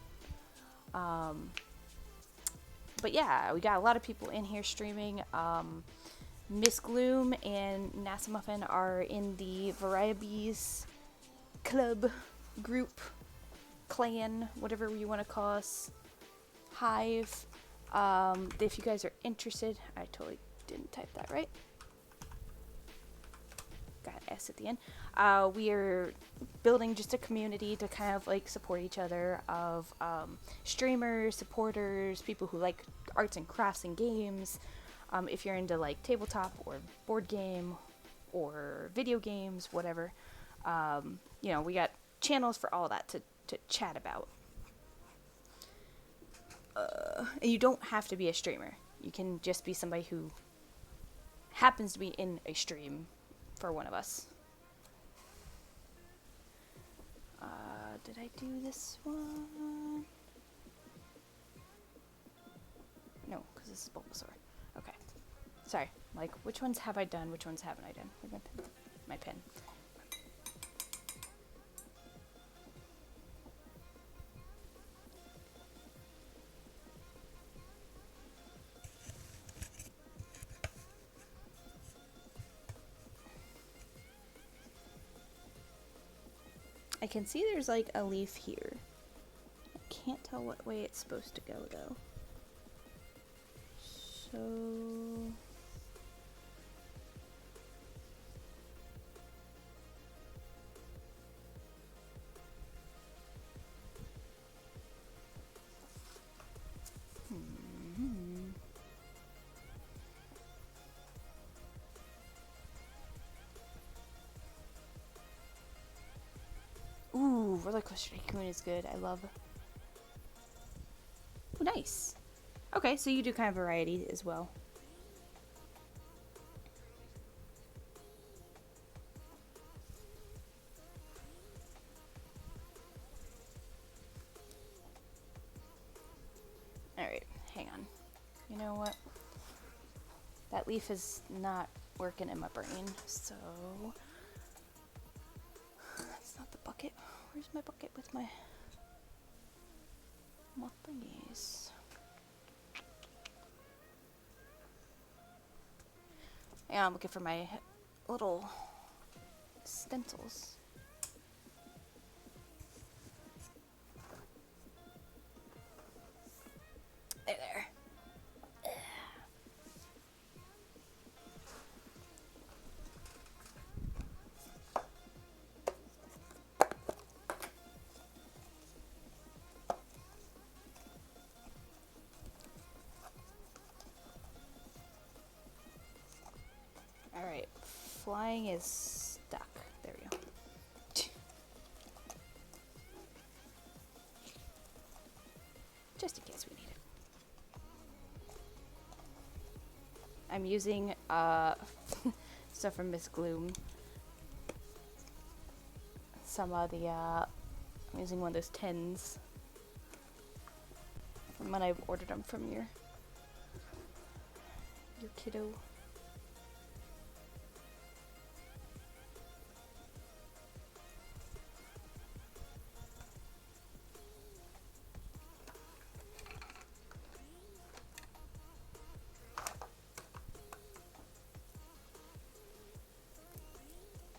But yeah, we got a lot of people in here streaming. Miss Gloom and NASA Muffin are in the VarieBees club, group, clan, whatever you want to call us, hive. If you guys are interested, I totally didn't type that right. Got an S at the end. We are building just a community to kind of like support each other of streamers, supporters, people who like arts and crafts and games. If you're into like tabletop or board game or video games, whatever, you know, we got channels for all that to chat about. And you don't have to be a streamer. You can just be somebody who happens to be in a stream for one of us. Did I do this one? No, because this is Bulbasaur. Okay. Sorry. Like, which ones have I done? Which ones haven't I done? Where's my pen? My pen. I can see there's like a leaf here. I can't tell what way it's supposed to go though. So... Ooh, roller coaster tycoon is good. I love. Oh, nice. Okay, so you do kind of variety as well. Alright, hang on. You know what? That leaf is not working in my brain, so... That's not the bucket. Where's my bucket with my thingies? Yeah, I'm looking for my little stencils. There. Alright, flying is stuck. There we go. Just in case we need it. I'm using stuff from Miss Gloom. Some of the I'm using one of those tins from when I ordered them from your kiddo.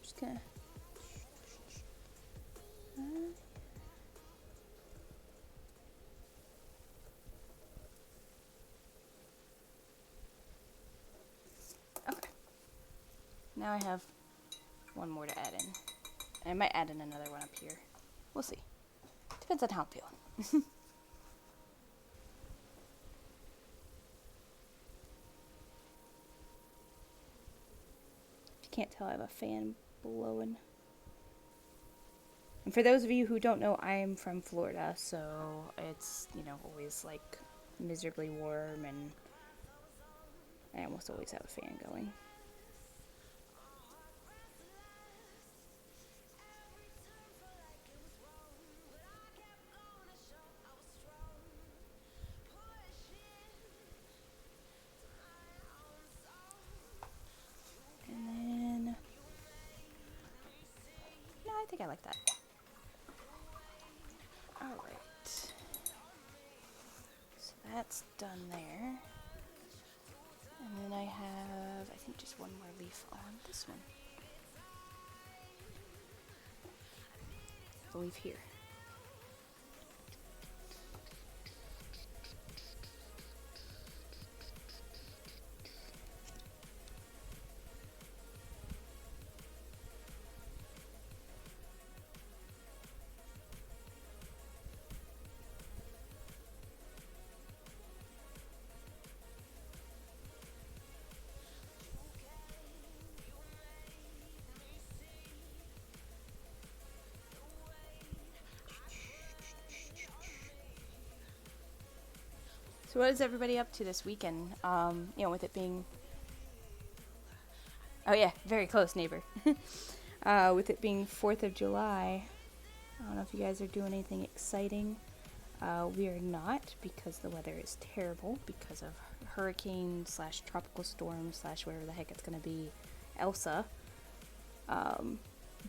Just gonna okay. Now I have one more to add in. I might add in another one up here. We'll see. Depends on how I'm feeling. If you can't tell, I have a fan blowing. And for those of you who don't know, I'm from Florida, so it's, you know, always like miserably warm, and I almost always have a fan going. And then, no, I think I like that. Alright. So that's done there. And then I have, I think just one more leaf on this one. The leaf here. So what is everybody up to this weekend? With it being... Oh yeah, very close neighbor. With it being 4th of July, I don't know if you guys are doing anything exciting. We are not, because the weather is terrible because of hurricane / tropical storm / whatever the heck it's going to be, Elsa,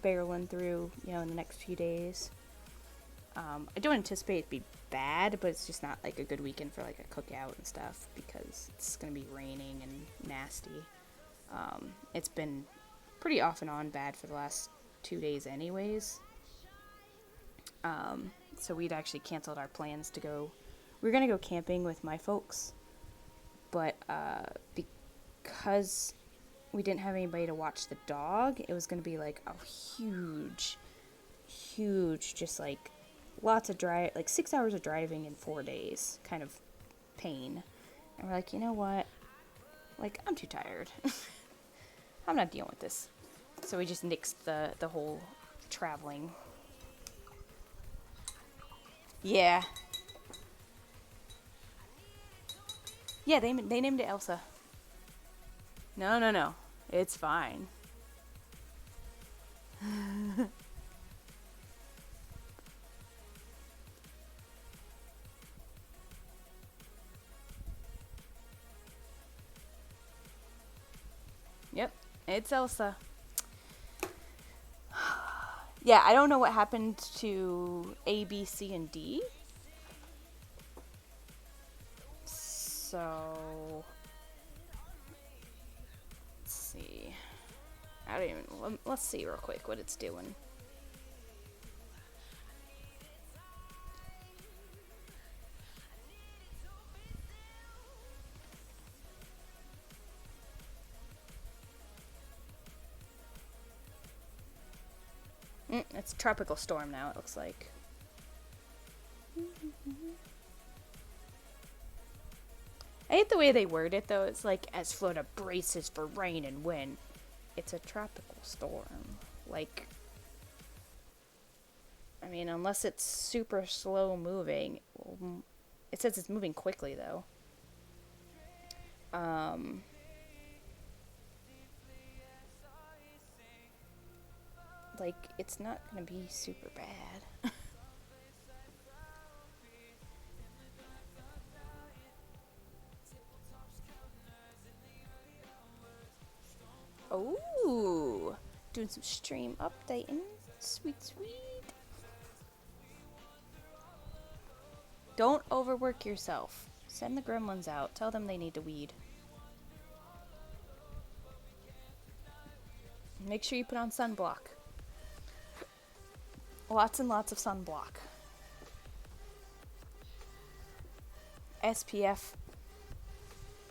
barreling through, in the next few days. I don't anticipate it to be bad, but it's just not like a good weekend for like a cookout and stuff because it's going to be raining and nasty. It's been pretty off and on bad for the last 2 days anyways. So we'd actually canceled our plans to go. We were going to go camping with my folks, but because we didn't have anybody to watch the dog, it was going to be like a huge, just like lots of drive, like 6 hours of driving in 4 days kind of pain. And we're like, you know what? Like, I'm too tired. I'm not dealing with this. So we just nixed the whole traveling. Yeah. Yeah, they named it Elsa. No. It's fine. Yep, it's Elsa. Yeah, I don't know what happened to A, B, C, and D. So, let's see. Let's see real quick what it's doing. It's tropical storm now, it looks like. I hate the way they word it, though. It's like, as Florida braces for rain and wind. It's a tropical storm. Like, I mean, unless it's super slow moving. It says it's moving quickly, though. Like, it's not gonna be super bad. Oh, doing some stream updating. Sweet. Don't overwork yourself. Send the gremlins out. Tell them they need to weed. Make sure you put on sunblock. Lots and lots of sunblock. SPF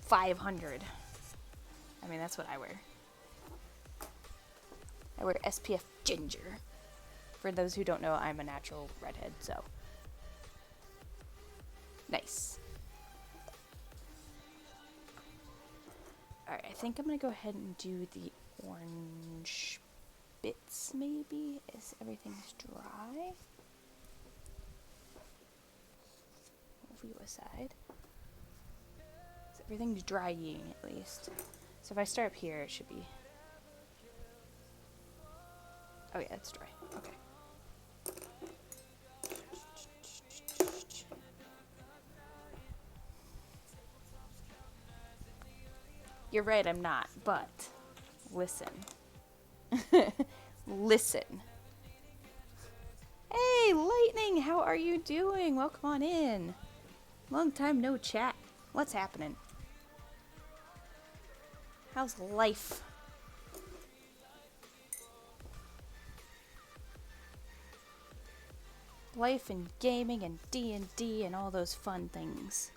500. I mean, that's what I wear. I wear SPF ginger. For those who don't know, I'm a natural redhead, so. Nice. Alright, I think I'm gonna go ahead and do the orange bits, maybe, as everything's dry. Move you aside. So everything's drying, at least. So if I start up here, it should be... Oh yeah, it's dry. Okay. You're right, I'm not, but listen. Listen. Hey, Lightning, how are you doing? Welcome on in. Long time no chat. What's happening? How's life? Life and gaming and D&D and all those fun things.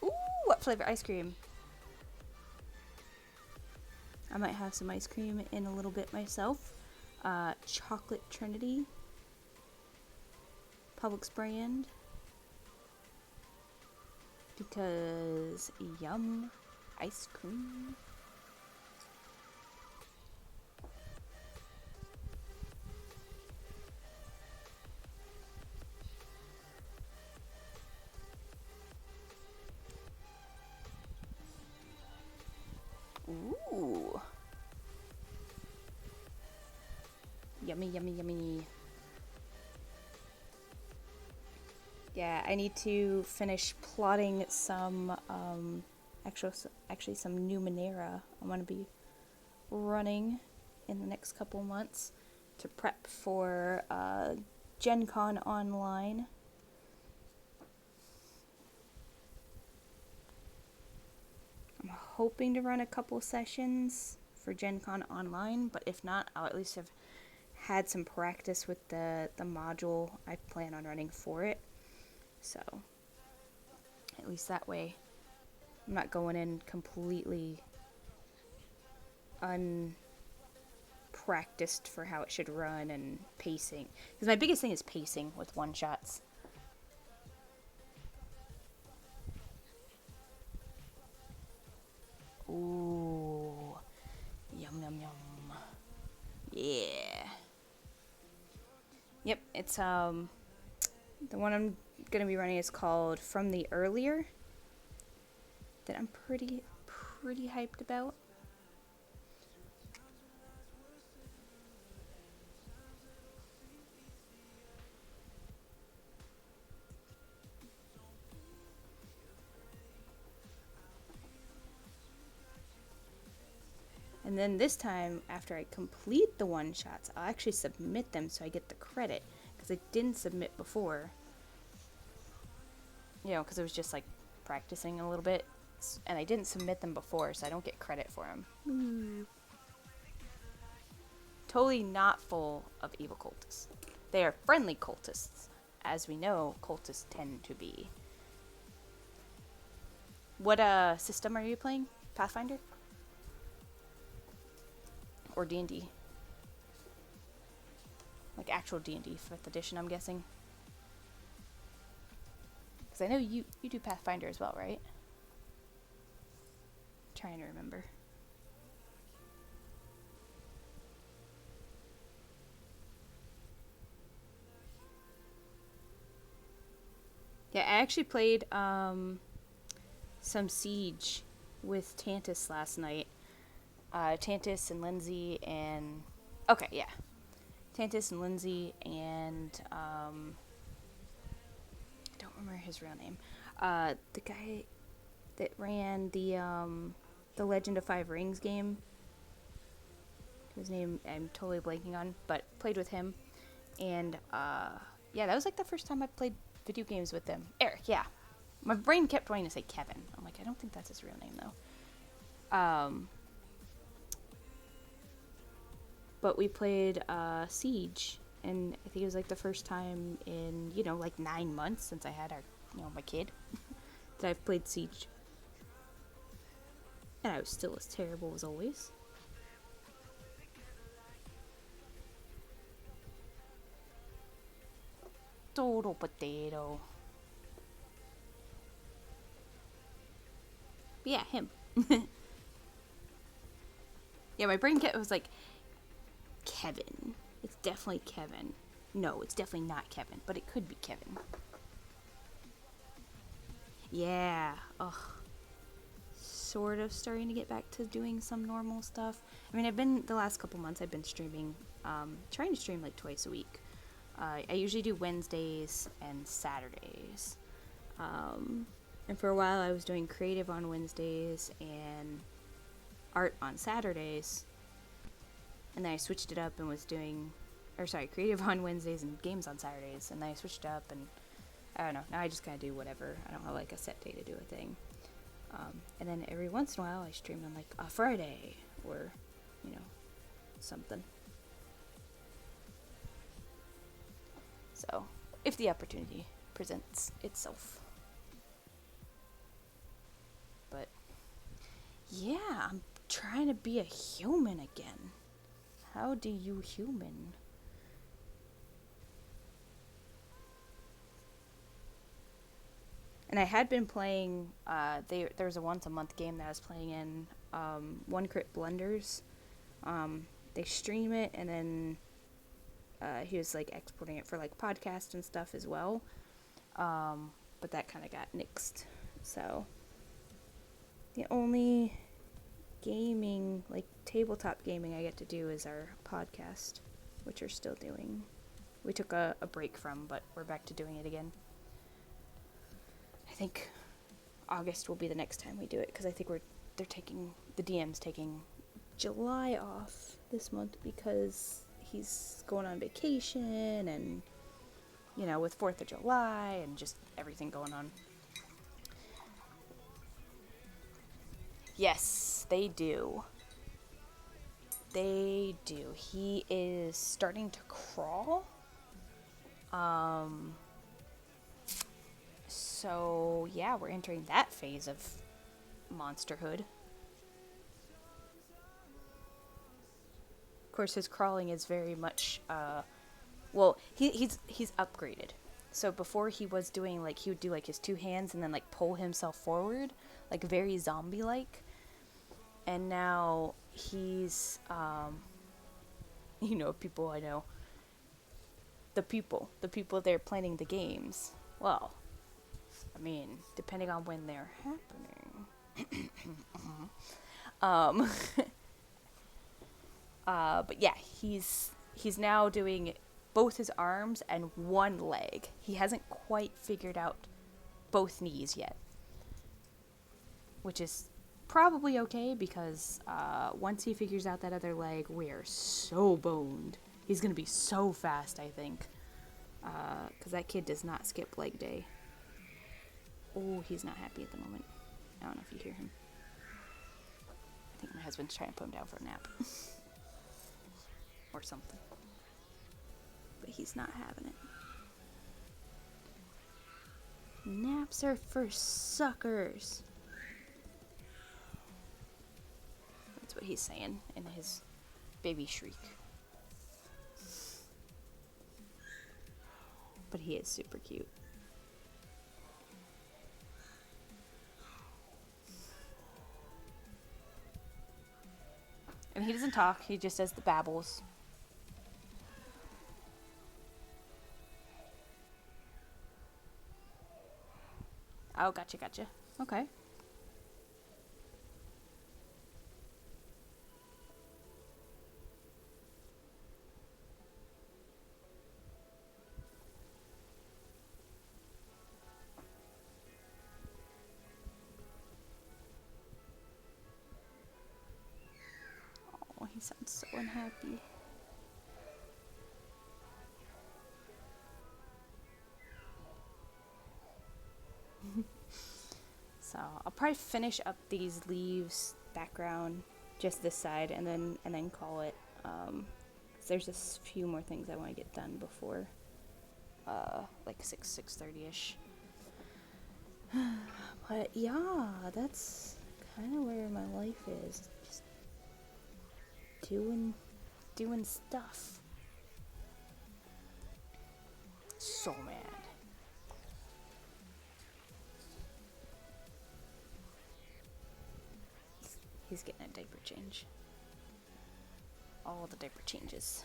Ooh, what flavor ice cream? I might have some ice cream in a little bit myself. Chocolate Trinity. Publix brand. Because yum ice cream. Ooh. Yummy, yummy, yummy. Yeah, I need to finish plotting some, actually some Numenera I'm going to be running in the next couple months to prep for Gen Con Online. I'm hoping to run a couple sessions for Gen Con Online, but if not, I'll at least have had some practice with the module I plan on running for it. So, at least that way, I'm not going in completely unpracticed for how it should run and pacing. Because my biggest thing is pacing with one-shots. Ooh. Yum, yum, yum. Yeah. Yep, it's, the one I'm gonna be running is called From the Earlier. That I'm pretty hyped about. And then this time, after I complete the one-shots, I'll actually submit them so I get the credit. Because I didn't submit before. You know, because it was just like practicing a little bit. And I didn't submit them before, so I don't get credit for them. Totally not full of evil cultists. They are friendly cultists. As we know, cultists tend to be. What system are you playing? Pathfinder? Or D&D? Like actual D&D, 5th edition, I'm guessing. Because I know you do Pathfinder as well, right? I'm trying to remember. Yeah, I actually played some Siege with Tantus last night. Tantus and Lindsay and... Okay, yeah. Tantus and Lindsay and... I don't remember his real name. The guy that ran the Legend of Five Rings game. His name I'm totally blanking on, but played with him. And, yeah, that was like the first time I played video games with them. Eric, yeah. My brain kept wanting to say Kevin. I'm like, I don't think that's his real name, though. But we played Siege, and I think it was like the first time in, like 9 months since I had my kid, that I've played Siege. And I was still as terrible as always. Total potato. But yeah, him. Yeah, my brain was like, Kevin. It's definitely Kevin. No, it's definitely not Kevin, but it could be Kevin. Yeah. Ugh. Sort of starting to get back to doing some normal stuff. I mean, the last couple months I've been streaming, trying to stream like twice a week. I usually do Wednesdays and Saturdays. And for a while I was doing creative on Wednesdays and art on Saturdays. And then I switched it up and creative on Wednesdays and games on Saturdays, and then I switched up, and I don't know, now I just kind of do whatever. I don't have like a set day to do a thing. And then every once in a while I stream on like a Friday or, something. So, if the opportunity presents itself. But, yeah, I'm trying to be a human again. How do you human? And I had been playing, there's a once a month game that I was playing in, One Crit Blunders. They stream it, and then he was like exporting it for like podcast and stuff as well. But that kind of got nixed. So the only gaming, like tabletop gaming I get to do is our podcast, which we're still doing. We took a break from, but we're back to doing it again. I think August will be the next time we do it, because I think the DM's taking July off this month because he's going on vacation and, with 4th of July and just everything going on. Yes, they do. They do. He is starting to crawl. So, yeah, we're entering that phase of monsterhood. Of course, his crawling is very much, he's upgraded. So before he was doing, like, he would do, like, his 2 hands and then, like, pull himself forward, like, very zombie-like. And now he's, people I know, the people they're planning the games. Well, I mean, depending on when they're happening. But yeah, he's now doing both his arms and one leg. He hasn't quite figured out both knees yet, which is probably okay, because once he figures out that other leg, we're so boned. He's gonna be so fast, I think, because that kid does not skip leg day. Oh, he's not happy at the moment. I don't know if you hear him. I think my husband's trying to put him down for a nap. Or something. But he's not having it. Naps are for suckers. That's what he's saying in his baby shriek. But he is super cute. And he doesn't talk, he just does the babbles. Oh, gotcha. Okay. Oh, he sounds so unhappy. So I'll probably finish up these leaves background, just this side, and then call it. 'Cause there's a few more things I want to get done before, like 6:30ish. But yeah, that's kind of where my life is. Just doing stuff. So mad. He's getting a diaper change. All the diaper changes.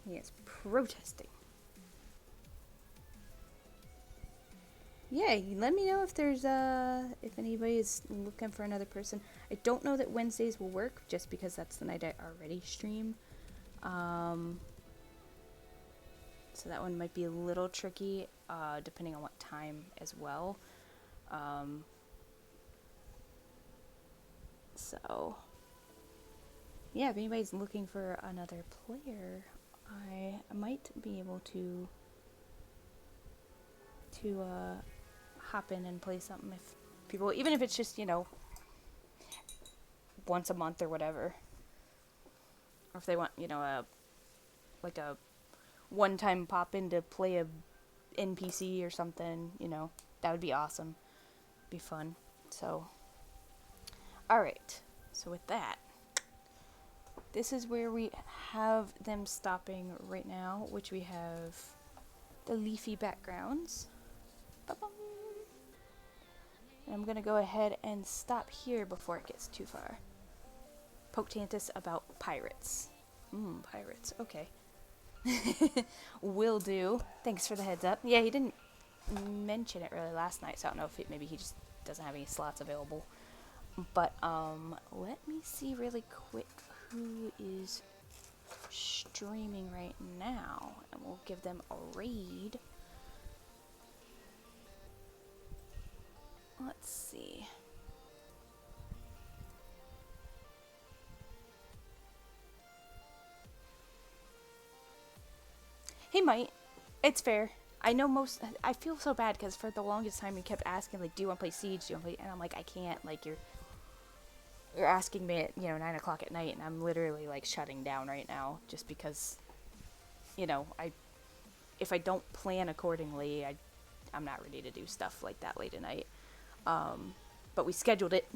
He is protesting. Yeah, let me know if there's if anybody's looking for another person. I don't know that Wednesdays will work, just because that's the night I already stream. So that one might be a little tricky, depending on what time as well. So, yeah, if anybody's looking for another player, I might be able to hop in and play something if people, even if it's just, you know, once a month or whatever. Or if they want, you know, a one-time pop in to play a NPC or something, you know, that would be awesome. Be fun. So, alright. So with that, this is where we have them stopping right now, which we have the leafy backgrounds. Ba-bum. And I'm going to go ahead and stop here before it gets too far. Poctantus about pirates. Pirates. Okay. Will do. Thanks for the heads up. Yeah, he didn't mention it really last night, so I don't know if maybe he just doesn't have any slots available. But, let me see really quick who is streaming right now, and we'll give them a raid. Let's see. He might. It's fair. I know I feel so bad because for the longest time he kept asking, like, do you want to play Siege? Do you want to play? And I'm like, I can't. Like, you're asking me at, 9 o'clock at night, and I'm literally, like, shutting down right now just because, if I don't plan accordingly, I'm not ready to do stuff like that late at night. But we scheduled it.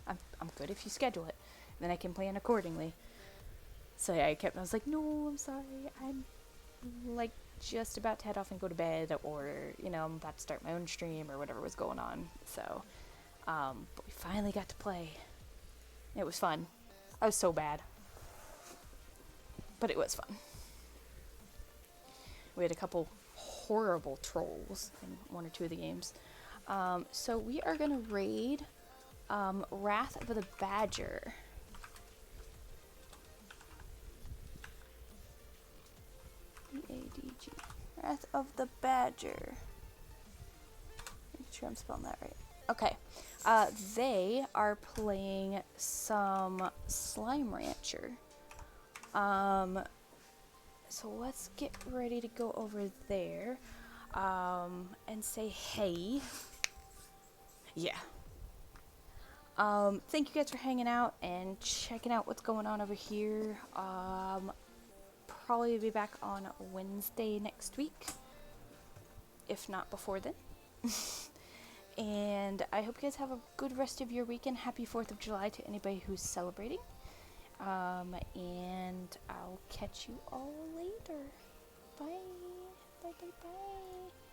I'm good if you schedule it. Then I can plan accordingly. So yeah, I was like, no, I'm sorry. I'm, like, just about to head off and go to bed, or, I'm about to start my own stream or whatever was going on. So, but we finally got to play. It was fun. I was so bad. But it was fun. We had a couple horrible trolls in one or two of the games. So we are going to raid Wrath of the Badger. B-A-D-G. Wrath of the Badger. Make sure I'm spelling that right. Okay. They are playing some Slime Rancher. So let's get ready to go over there and say hey. Yeah. Thank you guys for hanging out and checking out what's going on over here. Probably be back on Wednesday next week, if not before then. And I hope you guys have a good rest of your weekend. Happy 4th of July to anybody who's celebrating. And I'll catch you all later. Bye. Bye, bye, bye.